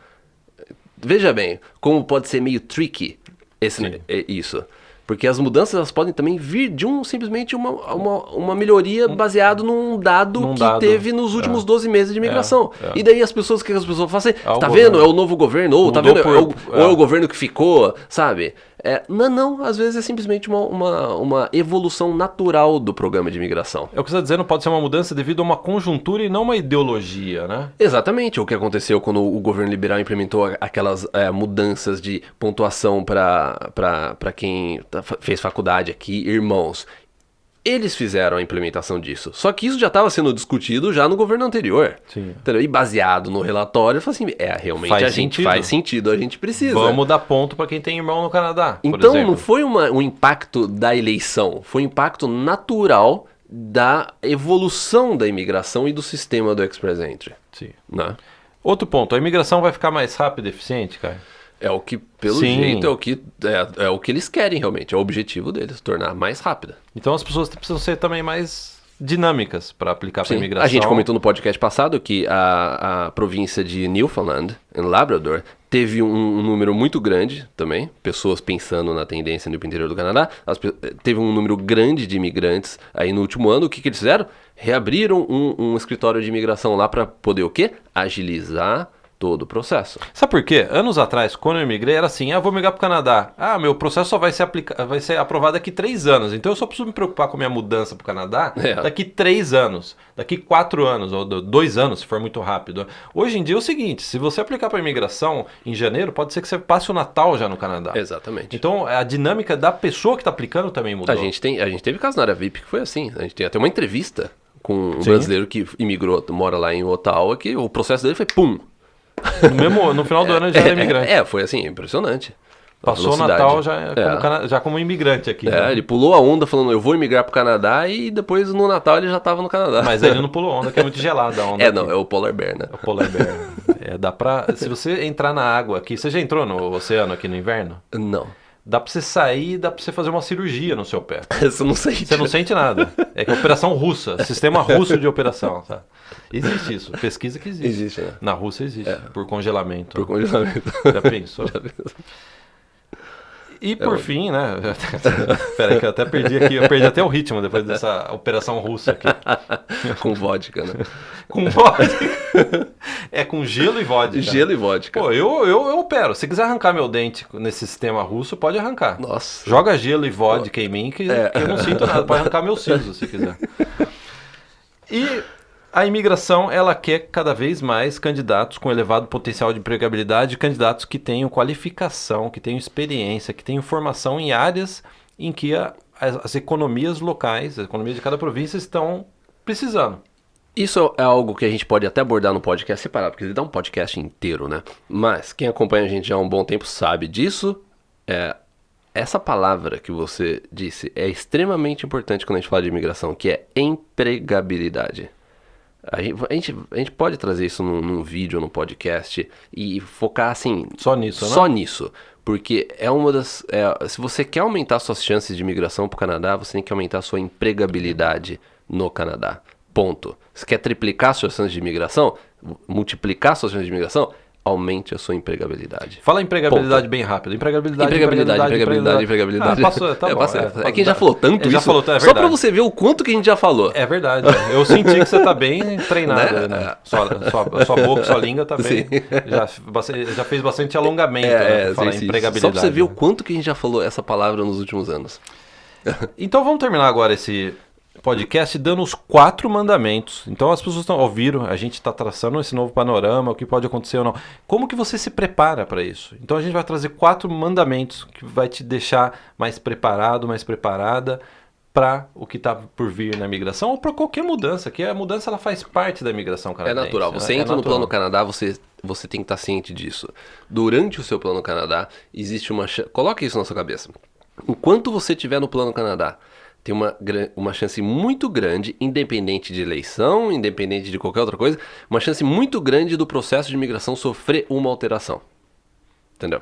Veja bem, como pode ser meio tricky isso. Porque as mudanças elas podem também vir de simplesmente uma melhoria baseado num dado teve nos últimos 12 meses de imigração. E daí o que as pessoas fazem? Tá vendo? É o novo governo, ou tá vendo? É o governo que ficou, sabe? Não, às vezes é simplesmente uma evolução natural do programa de imigração. É o que você está dizendo, pode ser uma mudança devido a uma conjuntura e não uma ideologia, né? Exatamente, o que aconteceu quando o governo liberal implementou aquelas mudanças de pontuação para quem fez faculdade aqui, irmãos. Eles fizeram a implementação disso. Só que isso já estava sendo discutido já no governo anterior. Sim. Entendeu? E baseado no relatório, eu falei assim, realmente faz sentido, a gente precisa. Vamos dar ponto para quem tem irmão no Canadá, então, por exemplo. Não foi um impacto da eleição, foi um impacto natural da evolução da imigração e do sistema do Express Entry. Sim. Né? Outro ponto, a imigração vai ficar mais rápida e eficiente, cara? É o que, pelo jeito, é o que eles querem realmente. É o objetivo deles, tornar mais rápida. Então as pessoas precisam ser também mais dinâmicas para aplicar para Sim. imigração. A gente comentou no podcast passado que a província de Newfoundland, em Labrador, teve um número muito grande também, pessoas pensando na tendência no interior do Canadá, teve um número grande de imigrantes aí no último ano. O que eles fizeram? Reabriram um escritório de imigração lá para poder o quê? Agilizar todo o processo. Sabe por quê? Anos atrás, quando eu imigrei, era assim, vou migrar para o Canadá. Meu processo só vai ser aprovado daqui 3 anos. Então eu só preciso me preocupar com a minha mudança para o Canadá daqui 3 anos, daqui 4 anos, ou 2 anos, se for muito rápido. Hoje em dia é o seguinte, se você aplicar para imigração em janeiro, pode ser que você passe o Natal já no Canadá. Exatamente. Então a dinâmica da pessoa que está aplicando também mudou. A gente teve caso na área VIP que foi assim. A gente tem até uma entrevista com um brasileiro que imigrou, mora lá em Ottawa, que o processo dele foi pum. No final do ano ele já era imigrante. Foi assim, impressionante. Passou o Natal já como imigrante aqui. Né? Ele pulou a onda falando, eu vou imigrar pro Canadá, e depois no Natal ele já tava no Canadá. Mas aí ele não pulou onda, que é muito gelada a onda. É o Polar Bear, né? É o Polar Bear. Se você entrar na água aqui, você já entrou no oceano aqui no inverno? Não. Dá pra você sair, dá pra você fazer uma cirurgia no seu pé. Você não sente. Você não sente nada. É que é operação russa, sistema russo de operação. Tá? Existe isso, pesquisa que existe. Existe, né? Na Rússia existe, por congelamento. Por congelamento. Já pensou? E por fim, né? Peraí, que eu até perdi aqui. Eu perdi até o ritmo depois dessa operação russa aqui. Com vodka, né? Com vodka. É com gelo e vodka. Gelo e vodka. Pô, eu opero. Se quiser arrancar meu dente nesse sistema russo, pode arrancar. Nossa. Joga gelo e vodka em mim que eu não sinto nada. Pode arrancar meus sisos, se quiser. E a imigração, ela quer cada vez mais candidatos com elevado potencial de empregabilidade, candidatos que tenham qualificação, que tenham experiência, que tenham formação em áreas em que as economias locais, as economias de cada província estão precisando. Isso é algo que a gente pode até abordar no podcast separado, porque ele dá um podcast inteiro, né? Mas quem acompanha a gente já há um bom tempo sabe disso. Essa palavra que você disse é extremamente importante quando a gente fala de imigração, que é empregabilidade. A gente pode trazer isso num vídeo, num podcast e focar assim... Só nisso, né? Só nisso. Porque é uma das... se você quer aumentar suas chances de imigração para o Canadá, você tem que aumentar a sua empregabilidade no Canadá. Ponto. Você quer triplicar suas chances de imigração? Multiplicar suas chances de imigração? Aumente a sua empregabilidade. Fala empregabilidade bem rápido. Empregabilidade. Passou, tá bom. Passou. É que já falou tanto já isso. Falou, é verdade. Só pra você ver o quanto que a gente já falou. É verdade. Eu senti que você tá bem treinado. Né? Sua boca, sua língua tá bem. Já fez bastante alongamento pra falar empregabilidade. Só pra você ver o quanto que a gente já falou essa palavra nos últimos anos. Então vamos terminar agora esse podcast dando os 4 mandamentos. Então as pessoas ouviram, a gente está traçando esse novo panorama, o que pode acontecer ou não. Como que você se prepara para isso? Então a gente vai trazer 4 mandamentos que vai te deixar mais preparado, mais preparada para o que está por vir na imigração ou para qualquer mudança, que a mudança ela faz parte da imigração canadense. É natural. Você entra no Plano Canadá, você tem que estar ciente disso. Durante o seu Plano Canadá, existe uma... Coloque isso na sua cabeça. Enquanto você estiver no Plano Canadá, tem uma chance muito grande, independente de eleição, independente de qualquer outra coisa, uma chance muito grande do processo de imigração sofrer uma alteração. Entendeu?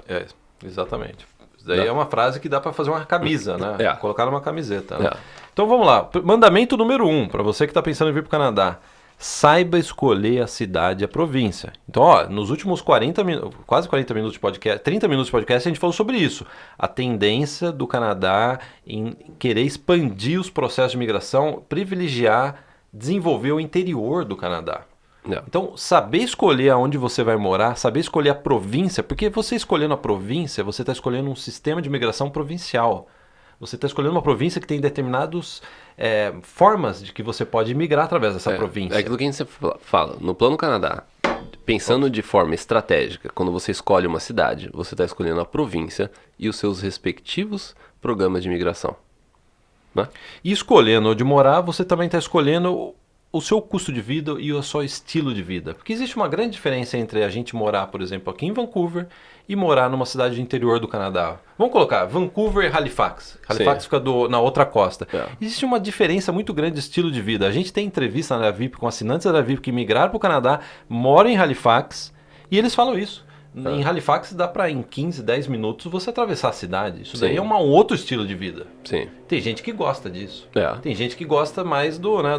Exatamente. Isso daí é uma frase que dá para fazer uma camisa, né? Colocar numa camiseta. Né? Então vamos lá. Mandamento número 1, para você que está pensando em vir para o Canadá. Saiba escolher a cidade e a província. Então, nos últimos quase 40 minutos de podcast, 30 minutos de podcast, a gente falou sobre isso. A tendência do Canadá em querer expandir os processos de imigração, privilegiar, desenvolver o interior do Canadá. Então, saber escolher aonde você vai morar, saber escolher a província, porque você escolhendo a província, você está escolhendo um sistema de imigração provincial. Você está escolhendo uma província que tem determinadas formas de que você pode migrar através dessa província. É aquilo que a gente fala. No Plano Canadá, pensando de forma estratégica, quando você escolhe uma cidade, você está escolhendo a província e os seus respectivos programas de imigração. Né? E escolhendo onde morar, você também está escolhendo o seu custo de vida e o seu estilo de vida. Porque existe uma grande diferença entre a gente morar, por exemplo, aqui em Vancouver e morar numa cidade do interior do Canadá. Vamos colocar Vancouver e Halifax. Halifax fica na outra costa. Existe uma diferença muito grande de estilo de vida. A gente tem entrevista na VIP com assinantes da VIP que migraram para o Canadá, moram em Halifax e eles falam isso. Em Halifax dá pra, em 15, 10 minutos, você atravessar a cidade. Isso Sim. daí é um outro estilo de vida. Sim. Tem gente que gosta disso. É. Tem gente que gosta mais do, né,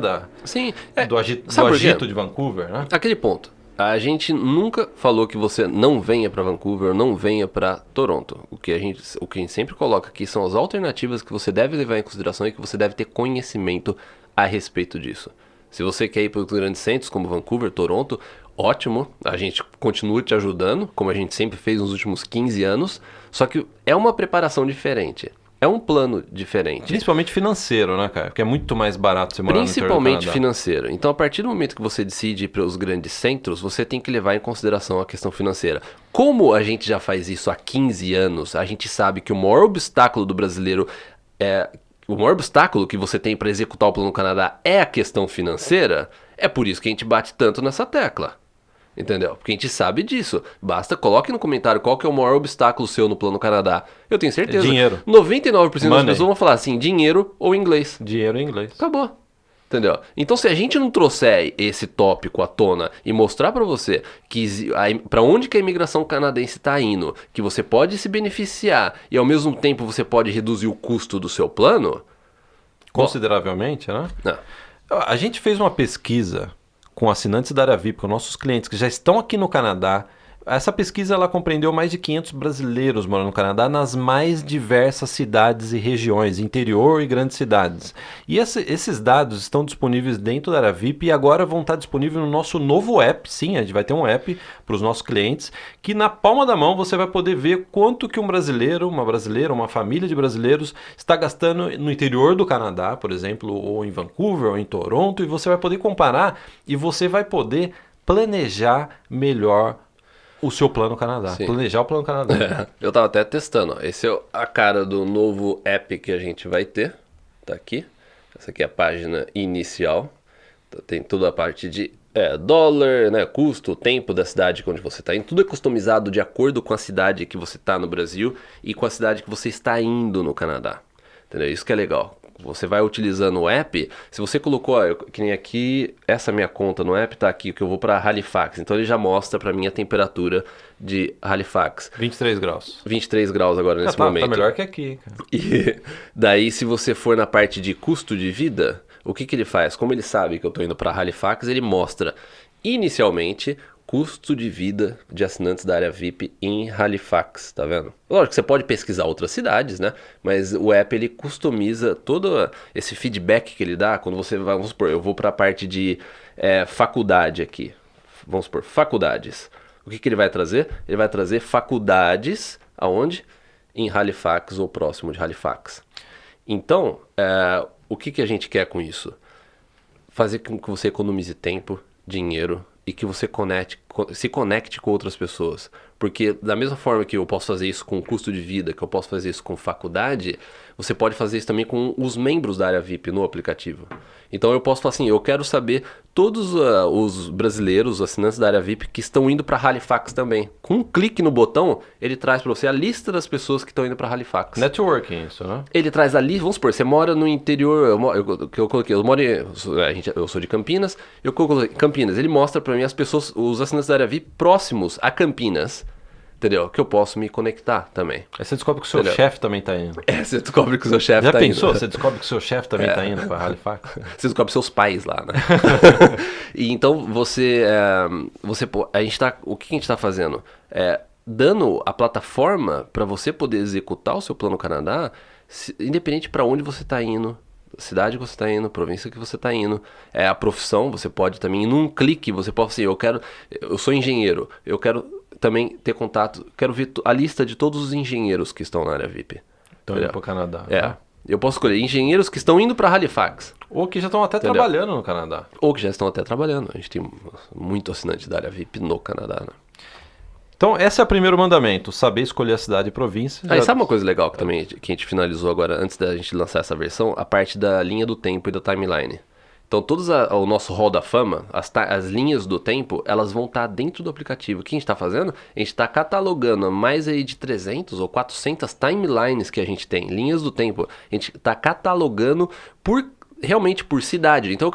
Sim. do agito Sabe por quê? de Vancouver, né? Aquele ponto. A gente nunca falou que você não venha para Vancouver, não venha para Toronto. O que a gente sempre coloca aqui são as alternativas que você deve levar em consideração e que você deve ter conhecimento a respeito disso. Se você quer ir para os grandes centros como Vancouver, Toronto, ótimo, a gente continua te ajudando, como a gente sempre fez nos últimos 15 anos, só que é uma preparação diferente. É um plano diferente. Principalmente financeiro, né, cara? Porque é muito mais barato você morar no interior do Principalmente Canadá. financeiro. Então, a partir do momento que você decide ir para os grandes centros, você tem que levar em consideração a questão financeira. Como a gente já faz isso há 15 anos, a gente sabe que o maior obstáculo do brasileiro o maior obstáculo que você tem para executar o Plano Canadá é a questão financeira. É por isso que a gente bate tanto nessa tecla. Entendeu? Porque a gente sabe disso. Coloque no comentário qual que é o maior obstáculo seu no Plano Canadá. Eu tenho certeza. Dinheiro. 99% das Money. pessoas vão falar assim, dinheiro ou inglês. Dinheiro em inglês. Acabou. Entendeu? Então, se a gente não trouxer esse tópico à tona e mostrar pra você que para onde que a imigração canadense está indo, que você pode se beneficiar e ao mesmo tempo você pode reduzir o custo do seu plano, Consideravelmente, né? não. A gente fez uma pesquisa com assinantes da área VIP, com nossos clientes que já estão aqui no Canadá. Essa pesquisa ela compreendeu mais de 500 brasileiros morando no Canadá nas mais diversas cidades e regiões, interior e grandes cidades. E esses dados estão disponíveis dentro da área VIP e agora vão estar disponíveis no nosso novo app. Sim, a gente vai ter um app para os nossos clientes que na palma da mão você vai poder ver quanto que um brasileiro, uma brasileira, uma família de brasileiros está gastando no interior do Canadá, por exemplo, ou em Vancouver ou em Toronto, e você vai poder comparar e você vai poder planejar melhor o seu Plano Canadá. Sim. Planejar o Plano Canadá. Eu tava até testando, ó. Esse é a cara do novo app que a gente vai ter. Tá aqui. Essa aqui é a página inicial. Tem toda a parte de dólar, né, custo, tempo da cidade onde você está indo. Tudo é customizado de acordo com a cidade que você está no Brasil e com a cidade que você está indo no Canadá. Entendeu? Isso que é legal. Você vai utilizando o app, se você colocou, que nem aqui, essa minha conta no app tá aqui, que eu vou para Halifax, então ele já mostra para mim a temperatura de Halifax. 23 graus. 23 graus agora nesse momento. Tá melhor que aqui, cara. E daí, se você for na parte de custo de vida, o que ele faz? Como ele sabe que eu tô indo para Halifax, ele mostra inicialmente custo de vida de assinantes da área VIP em Halifax, tá vendo? Lógico que você pode pesquisar outras cidades, né? Mas o app ele customiza todo esse feedback que ele dá quando você vai, vamos supor, eu vou para a parte de faculdade aqui. Vamos supor, faculdades. O que ele vai trazer? Ele vai trazer faculdades aonde? Em Halifax ou próximo de Halifax. Então, o que a gente quer com isso? Fazer com que você economize tempo, dinheiro e que você se conecte com outras pessoas. Porque da mesma forma que eu posso fazer isso com custo de vida, que eu posso fazer isso com faculdade, você pode fazer isso também com os membros da área VIP no aplicativo. Então eu posso falar assim, eu quero saber todos os brasileiros, os assinantes da área VIP que estão indo para Halifax também. Com um clique no botão, ele traz para você a lista das pessoas que estão indo para Halifax. Networking, isso, né? Ele traz ali, vamos supor, você mora no interior, eu sou de Campinas, eu coloquei Campinas, ele mostra para mim as pessoas, os assinantes da área VIP próximos a Campinas, entendeu? Que eu posso me conectar também. Aí você descobre que o seu chefe também tá indo. Você descobre que o seu chefe Já tá pensou? indo. Você descobre que o seu chefe também tá indo para Halifax? Você descobre seus pais lá, né? E então o que a gente tá fazendo? Dando a plataforma para você poder executar o seu Plano Canadá, independente para onde você tá indo, cidade que você está indo, província que você está indo, a profissão, você pode também, num clique, você pode assim, eu sou engenheiro, eu quero também ter contato, quero ver a lista de todos os engenheiros que estão na área VIP. Estão indo para o Canadá. Tá? Eu posso escolher engenheiros que estão indo para Halifax. Ou que já estão até trabalhando no Canadá. Ou que já estão até trabalhando. A gente tem muito assinante da área VIP no Canadá, né? Então, esse é o primeiro mandamento, saber escolher a cidade e província. Aí sabe uma coisa legal que também que a gente finalizou agora, antes da gente lançar essa versão? A parte da linha do tempo e da timeline. Então, todos o nosso hall da fama, as linhas do tempo, elas vão estar dentro do aplicativo. O que a gente está fazendo? A gente está catalogando mais aí de 300 ou 400 timelines que a gente tem, linhas do tempo. A gente está catalogando por realmente por cidade. Então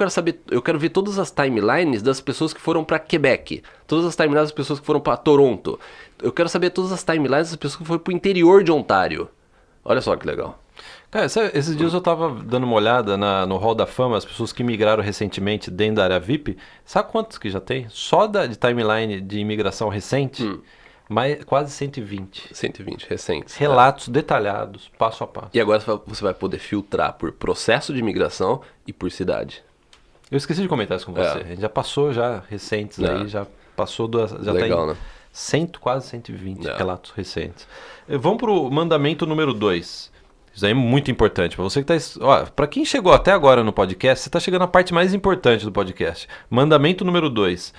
eu quero ver todas as timelines das pessoas que foram para Quebec, todas as timelines das pessoas que foram para Toronto. Eu quero saber todas as timelines das pessoas que foram pro interior de Ontário. Olha só que legal. Cara, esses dias eu tava dando uma olhada no Hall da Fama, as pessoas que migraram recentemente dentro da área VIP. Sabe quantos que já tem? Só de timeline de imigração recente, quase 120. 120 recentes. Relatos detalhados, passo a passo. E agora você vai poder filtrar por processo de imigração e por cidade. Eu esqueci de comentar isso com você. A gente já passou recentes aí, já passou já legal, tá em né? quase 120 relatos recentes. Vamos pro mandamento número 2. Isso aí é muito importante. Para você que para quem chegou até agora no podcast, você está chegando na parte mais importante do podcast. Mandamento número 2.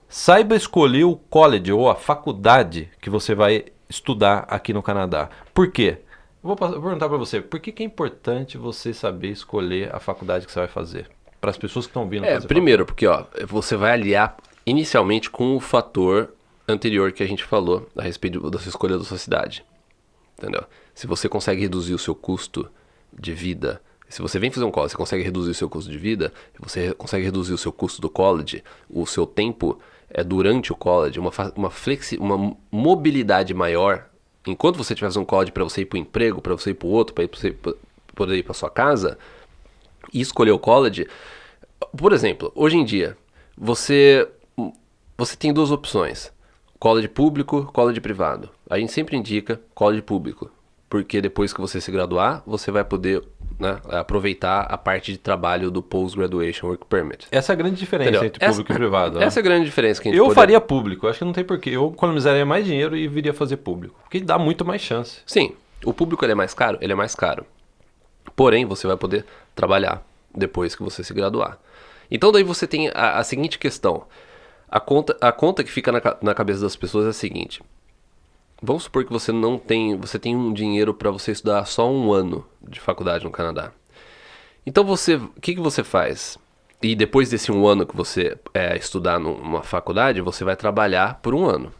Saiba escolher o college ou a faculdade que você vai estudar aqui no Canadá. Por quê? Eu vou perguntar para você, por que é importante você saber escolher a faculdade que você vai fazer? Para as pessoas que estão vindo fazer primeiro, porque você vai aliar inicialmente com o fator anterior que a gente falou a respeito da sua escolha da sua cidade. Entendeu? Se você consegue reduzir o seu custo de vida, se você vem fazer um college, você consegue reduzir o seu custo de vida, você consegue reduzir o seu custo do college, o seu tempo durante o college, uma mobilidade maior, enquanto você estiver fazendo um college para você ir para o emprego, para você ir para o outro, para você poder ir para sua casa, e escolher o college. Por exemplo, hoje em dia, você tem duas opções. College público, college privado. A gente sempre indica college público, porque depois que você se graduar, você vai poder aproveitar a parte de trabalho do Post-Graduation Work Permit. Essa é a grande diferença entre público e privado. Essa é a grande diferença que a gente Eu faria público, acho que não tem porquê. Eu economizaria mais dinheiro e viria fazer público, porque dá muito mais chance. Sim, o público ele é mais caro? Ele é mais caro. Porém, você vai poder trabalhar depois que você se graduar. Então daí você tem a seguinte questão. A conta que fica na cabeça das pessoas é a seguinte. Vamos supor que você tem um dinheiro para você estudar só 1 ano de faculdade no Canadá. Então o que você faz? E depois desse 1 ano que você estudar numa faculdade, você vai trabalhar por 1 ano.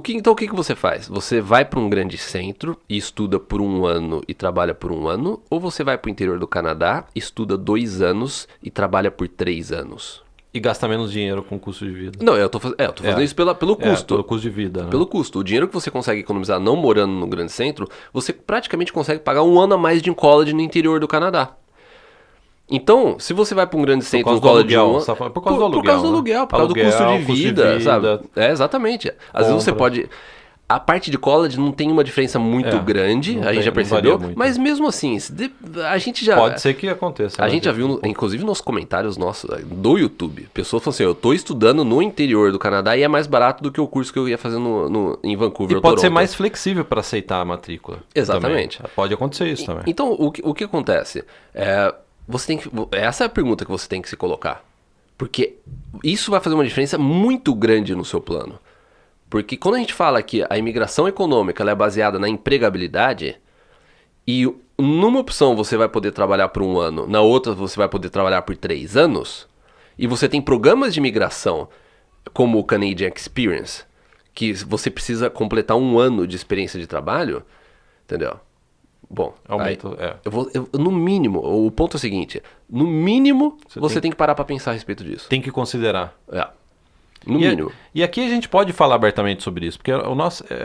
Então o que você faz? Você vai para um grande centro e estuda por 1 ano e trabalha por 1 ano? Ou você vai para o interior do Canadá, estuda 2 anos e trabalha por 3 anos? E gasta menos dinheiro com o custo de vida. Não, eu tô fazendo isso pelo custo. Pelo custo de vida. Né? Pelo custo. O dinheiro que você consegue economizar não morando no grande centro, você praticamente consegue pagar 1 ano a mais de um college no interior do Canadá. Então, se você vai para um grande centro, por causa do aluguel, por causa do aluguel, por causa do custo de vida, sabe? Exatamente. Às vezes você pode... A parte de college não tem uma diferença muito grande, a gente já percebeu, mas mesmo assim, a gente já... Pode ser que aconteça. A gente já viu, inclusive nos comentários nossos do YouTube, pessoas falam assim, eu tô estudando no interior do Canadá e é mais barato do que o curso que eu ia fazer em Vancouver ou Toronto. E pode ser mais flexível para aceitar a matrícula. Exatamente. Também. Pode acontecer isso também. Então, o que acontece? Essa é a pergunta que você tem que se colocar. Porque isso vai fazer uma diferença muito grande no seu plano. Porque quando a gente fala que a imigração econômica ela é baseada na empregabilidade, e numa opção você vai poder trabalhar por 1 ano, na outra você vai poder trabalhar por 3 anos, e você tem programas de imigração como o Canadian Experience, que você precisa completar 1 ano de experiência de trabalho, entendeu? Bom, no mínimo, o ponto é o seguinte, no mínimo você tem que parar para pensar a respeito disso. Tem que considerar. No mínimo. E aqui a gente pode falar abertamente sobre isso, porque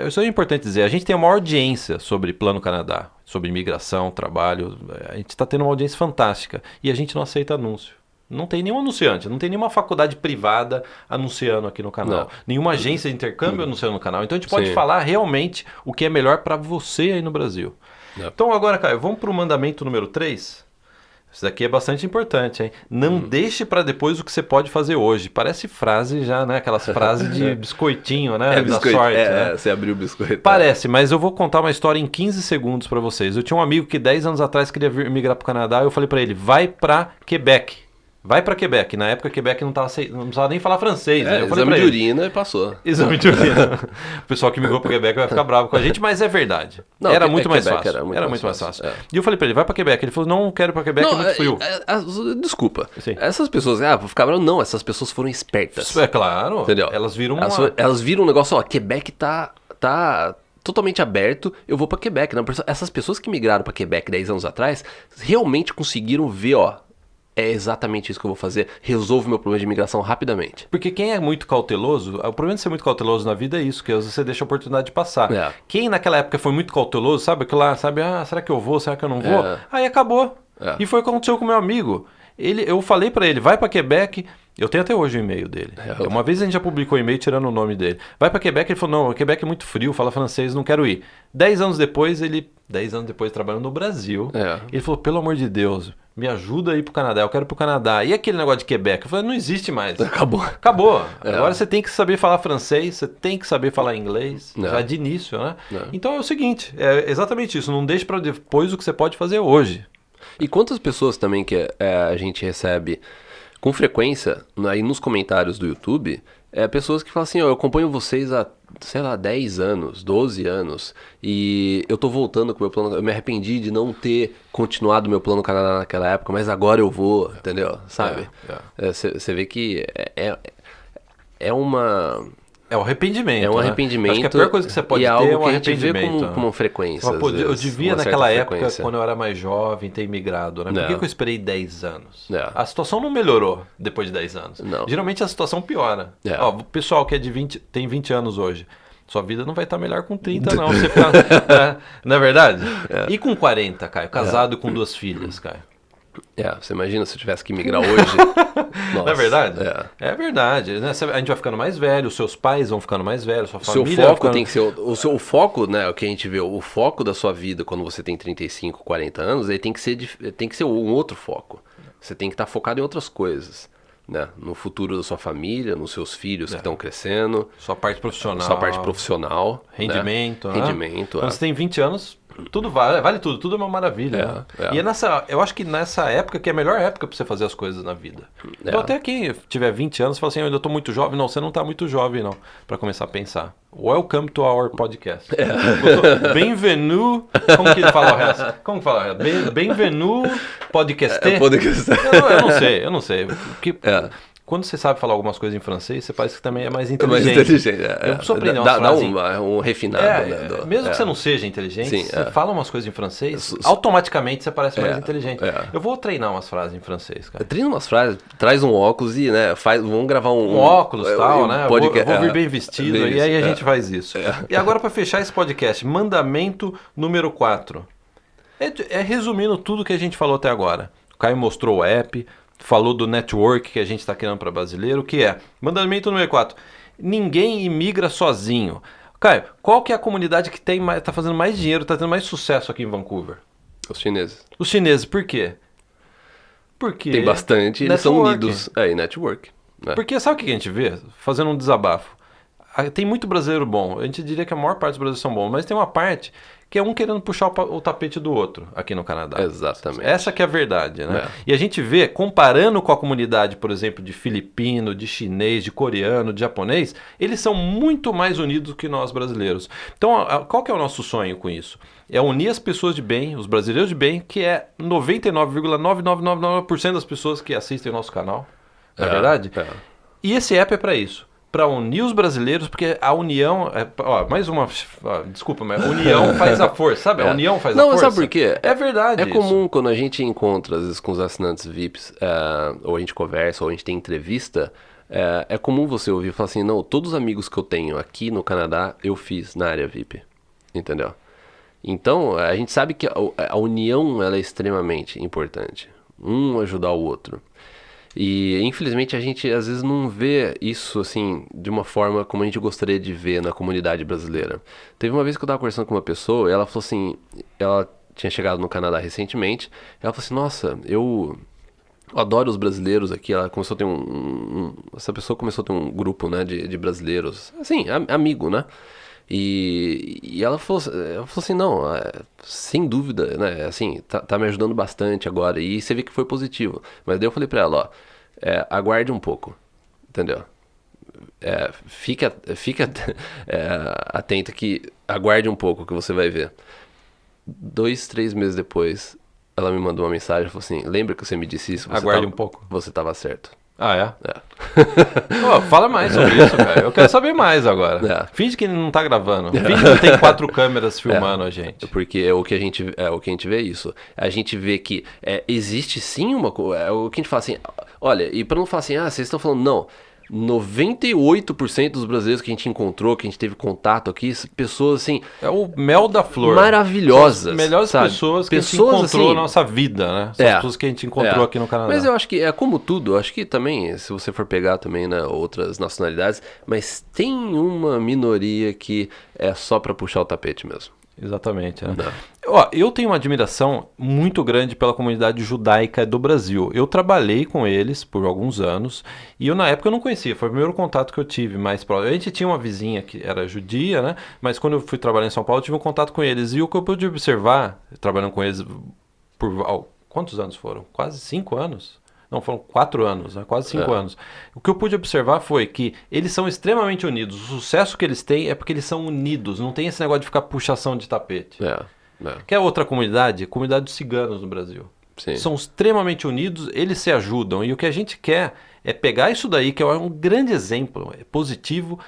isso é importante dizer, a gente tem uma audiência sobre Plano Canadá, sobre imigração, trabalho, a gente está tendo uma audiência fantástica e a gente não aceita anúncio. Não tem nenhum anunciante, não tem nenhuma faculdade privada anunciando aqui no canal, nenhuma agência de intercâmbio anunciando no canal, então a gente pode falar realmente o que é melhor para você aí no Brasil. Então agora, Caio, vamos para o mandamento número 3? Isso daqui é bastante importante, hein? Não deixe para depois o que você pode fazer hoje. Parece frase já, né? Aquelas frases de biscoitinho, né? Da sorte, né? Você abriu o biscoito. Parece, mas eu vou contar uma história em 15 segundos para vocês. Eu tinha um amigo que 10 anos atrás queria migrar para o Canadá. Eu falei para ele, vai para Quebec. Vai para Quebec. Na época, Quebec não precisava nem falar francês. Né? Eu falei exame de urina e passou. Exame de urina. O pessoal que migrou para Quebec vai ficar bravo com a gente, mas é verdade. Não, era muito mais fácil. Era muito mais fácil. E eu falei para ele, vai para Quebec. Ele falou, não quero ir para Quebec, é muito frio. Desculpa. Sim. Essas pessoas, vou ficar bravo. Não, essas pessoas foram espertas. É claro. Entendeu? Elas viram Elas viram um negócio, Quebec tá totalmente aberto, eu vou pra Quebec. Essas pessoas que migraram pra Quebec 10 anos atrás, realmente conseguiram ver, ó, é exatamente isso que eu vou fazer, resolvo meu problema de imigração rapidamente. Porque quem é muito cauteloso, o problema de ser muito cauteloso na vida é isso, que você deixa a oportunidade de passar. É. Quem naquela época foi muito cauteloso, sabe aquilo lá, sabe, será que eu vou, será que eu não vou? Aí acabou. E foi o que aconteceu com o meu amigo. Eu falei pra ele, vai pra Quebec, eu tenho até hoje o e-mail dele. Uma vez a gente já publicou o e-mail tirando o nome dele. Vai pra Quebec, ele falou, não, Quebec é muito frio, fala francês, não quero ir. 10 anos depois, trabalhando no Brasil, ele falou, pelo amor de Deus, me ajuda a ir pro Canadá, eu quero ir pro Canadá. E aquele negócio de Quebec? Eu falei, não existe mais. Acabou. Agora você tem que saber falar francês, você tem que saber falar inglês, já de início, né? Então é o seguinte, é exatamente isso, não deixe pra depois o que você pode fazer hoje. E quantas pessoas também que a gente recebe com frequência aí nos comentários do YouTube, pessoas que falam assim, eu acompanho vocês há, sei lá, 10 anos, 12 anos, e eu tô voltando com o meu plano, eu me arrependi de não ter continuado meu plano no Canadá naquela época, mas agora eu vou, entendeu? Sabe? Você vê que é uma... É um arrependimento. É um arrependimento. Acho que a pior coisa que você pode ter é um arrependimento. Como frequência. Pô, eu devia, naquela época, quando eu era mais jovem, ter imigrado, né? Por que eu esperei 10 anos? A situação não melhorou depois de 10 anos. Não. Geralmente a situação piora. Ó, o pessoal que é tem 20 anos hoje, sua vida não vai estar melhor com 30, não. Você fica, não é verdade? E com 40, Caio? Casado com 2 filhas, Caio? Você imagina se eu tivesse que migrar hoje. Nossa, não é verdade? É verdade. Né? A gente vai ficando mais velho, os seus pais vão ficando mais velhos, sua família. O seu foco tem que ser. O foco, né? O que a gente vê, o foco da sua vida quando você tem 35, 40 anos, ele tem que ser um outro foco. Você tem que estar focado em outras coisas. Né? No futuro da sua família, nos seus filhos que estão crescendo. Sua parte profissional. Rendimento. Né? Rendimento. Quando você tem 20 anos. Tudo vale tudo é uma maravilha. Né? E eu acho que nessa época que é a melhor época pra você fazer as coisas na vida. Então até quem tiver 20 anos fala assim, eu ainda tô muito jovem. Não, você não tá muito jovem não, pra começar a pensar. Welcome to our podcast. Bem-vindo. Como que fala o resto? Como que fala o resto? Bem-vindo podcast. Eu não sei. Porque quando você sabe falar algumas coisas em francês, você parece que também é mais inteligente. Eu preciso aprender umas frases. Dá um refinado. Mesmo que você não seja inteligente, você fala umas coisas em francês, automaticamente você parece mais inteligente. Eu vou treinar umas frases em francês, cara. Treina umas frases, traz um óculos e, né, vamos gravar um óculos e tal, né? Vou vir bem vestido e aí a gente faz isso. E agora, para fechar esse podcast, mandamento número 4. Resumindo tudo que a gente falou até agora. O Caio mostrou o app, falou do network que a gente está criando para brasileiro, que é mandamento número 4. Ninguém imigra sozinho. Caio, qual que é a comunidade que está fazendo mais dinheiro, está tendo mais sucesso aqui em Vancouver? Os chineses. Os chineses, por quê? Porque tem bastante, eles são unidos em network. Né? Porque sabe o que a gente vê? Fazendo um desabafo. Tem muito brasileiro bom. A gente diria que a maior parte dos brasileiros são bons, mas tem uma parte que é um querendo puxar o tapete do outro aqui no Canadá. Exatamente. Essa que é a verdade, né? E a gente vê, comparando com a comunidade, por exemplo, de filipino, de chinês, de coreano, de japonês, eles são muito mais unidos do que nós brasileiros. Então, qual que é o nosso sonho com isso? É unir as pessoas de bem, os brasileiros de bem, que é 99,9999% das pessoas que assistem o nosso canal. Não é verdade? E esse app é para isso. Para unir os brasileiros, porque a união... desculpa, mas a união faz a força, sabe? A união faz a força. Não, sabe por quê? É verdade É comum quando a gente encontra, às vezes, com os assinantes VIPs, ou a gente conversa, ou a gente tem entrevista, é comum você ouvir falar assim, não, todos os amigos que eu tenho aqui no Canadá, eu fiz na área VIP. Entendeu? Então, a gente sabe que a união ela é extremamente importante. Um ajudar o outro. E, infelizmente, a gente às vezes não vê isso, assim, de uma forma como a gente gostaria de ver na comunidade brasileira. Teve uma vez que eu estava conversando com uma pessoa, e ela falou assim, ela tinha chegado no Canadá recentemente, ela falou assim, nossa, eu adoro os brasileiros aqui. Ela começou a ter essa pessoa começou a ter um grupo, né, de brasileiros, assim, amigo, né? E ela falou assim, não, sem dúvida, né, assim, tá me ajudando bastante agora, e você vê que foi positivo. Mas daí eu falei pra ela, ó, aguarde um pouco, entendeu? Fica atento que aguarde um pouco que você vai ver. 2, 3 meses depois, ela me mandou uma mensagem e falou assim, lembra que você me disse isso? Aguarde um pouco. Você tava certo. Ah, é? Fala mais sobre isso, cara. Eu quero saber mais agora. Finge que não tá gravando. Finge que tem 4 câmeras filmando a gente. Porque é o que a gente vê isso. A gente vê que existe sim uma coisa. É o que a gente fala assim, olha, e pra não falar assim, vocês estão falando, não. 98% dos brasileiros que a gente encontrou, que a gente teve contato aqui, pessoas assim... É o mel da flor. Maravilhosas. São as melhores pessoas que a gente encontrou assim, na nossa vida, né? São as pessoas que a gente encontrou aqui no Canadá. Mas eu acho que é como tudo. Eu acho que também, se você for pegar também, né, outras nacionalidades, mas tem uma minoria que é só pra puxar o tapete mesmo. Exatamente. Né? Eu tenho uma admiração muito grande pela comunidade judaica do Brasil. Eu trabalhei com eles por alguns anos e na época eu não conhecia, foi o primeiro contato que eu tive mais próximo. A gente tinha uma vizinha que era judia, né? Mas quando eu fui trabalhar em São Paulo eu tive um contato com eles e o que eu pude observar, trabalhando com eles por quantos anos foram? Quase 5 anos? Não, foram 4 anos, né? Quase 5 anos. O que eu pude observar foi que eles são extremamente unidos. O sucesso que eles têm é porque eles são unidos. Não tem esse negócio de ficar puxação de tapete. Quer outra comunidade? Comunidade dos ciganos no Brasil. Sim. São extremamente unidos, eles se ajudam. E o que a gente quer é pegar isso daí, que é um grande exemplo positivo,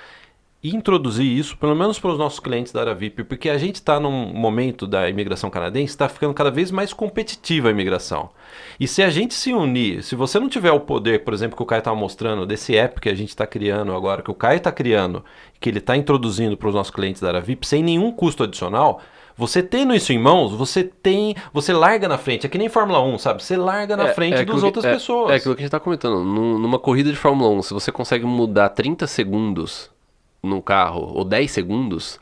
e introduzir isso, pelo menos para os nossos clientes da área VIP, porque a gente está num momento da imigração canadense, está ficando cada vez mais competitiva a imigração. E se a gente se unir, se você não tiver o poder, por exemplo, que o Caio estava mostrando, desse app que a gente está criando agora, que o Caio está criando, que ele está introduzindo para os nossos clientes da área VIP, sem nenhum custo adicional, você tendo isso em mãos, você larga na frente. É que nem Fórmula 1, sabe? Você larga na frente das outras pessoas. É aquilo que a gente está comentando. Numa corrida de Fórmula 1, se você consegue mudar 30 segundos num carro, ou 10 segundos,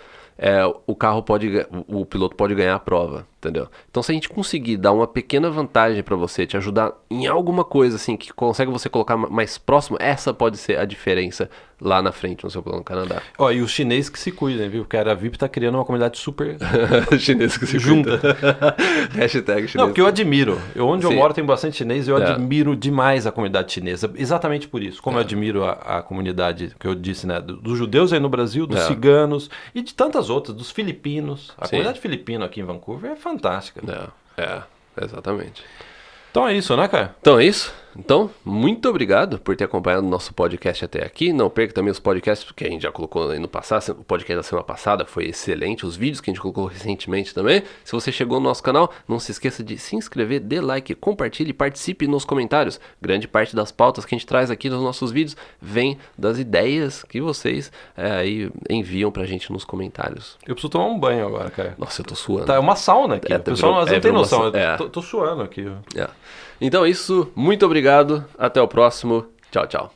o piloto pode ganhar a prova, entendeu? Então se a gente conseguir dar uma pequena vantagem para você, te ajudar em alguma coisa assim, que consegue você colocar mais próximo, essa pode ser a diferença lá na frente no seu plano no Canadá. E os chineses que se cuidem, viu? Porque a VIP tá criando uma comunidade super chinês que se junta. Hashtag chinês. Não, porque eu admiro. Onde eu moro tem bastante chinês e eu admiro demais a comunidade chinesa. Exatamente por isso. Como eu admiro a comunidade, que eu disse, né? Dos judeus aí no Brasil, dos ciganos e de tantas outras, dos filipinos. A comunidade filipina aqui em Vancouver é fantástica. Exatamente. Então é isso, né, cara? Então é isso. Então, muito obrigado por ter acompanhado o nosso podcast até aqui. Não perca também os podcasts que a gente já colocou aí no passado. O podcast da semana passada foi excelente. Os vídeos que a gente colocou recentemente também. Se você chegou no nosso canal, não se esqueça de se inscrever, dê like, compartilhe e participe nos comentários. Grande parte das pautas que a gente traz aqui nos nossos vídeos vem das ideias que vocês aí enviam pra gente nos comentários. Eu preciso tomar um banho agora, cara. Nossa, eu tô suando. Tá, é uma sauna aqui. O pessoal não tem noção. Eu tô suando aqui. Então é isso. Muito obrigado. Até o próximo. Tchau, tchau.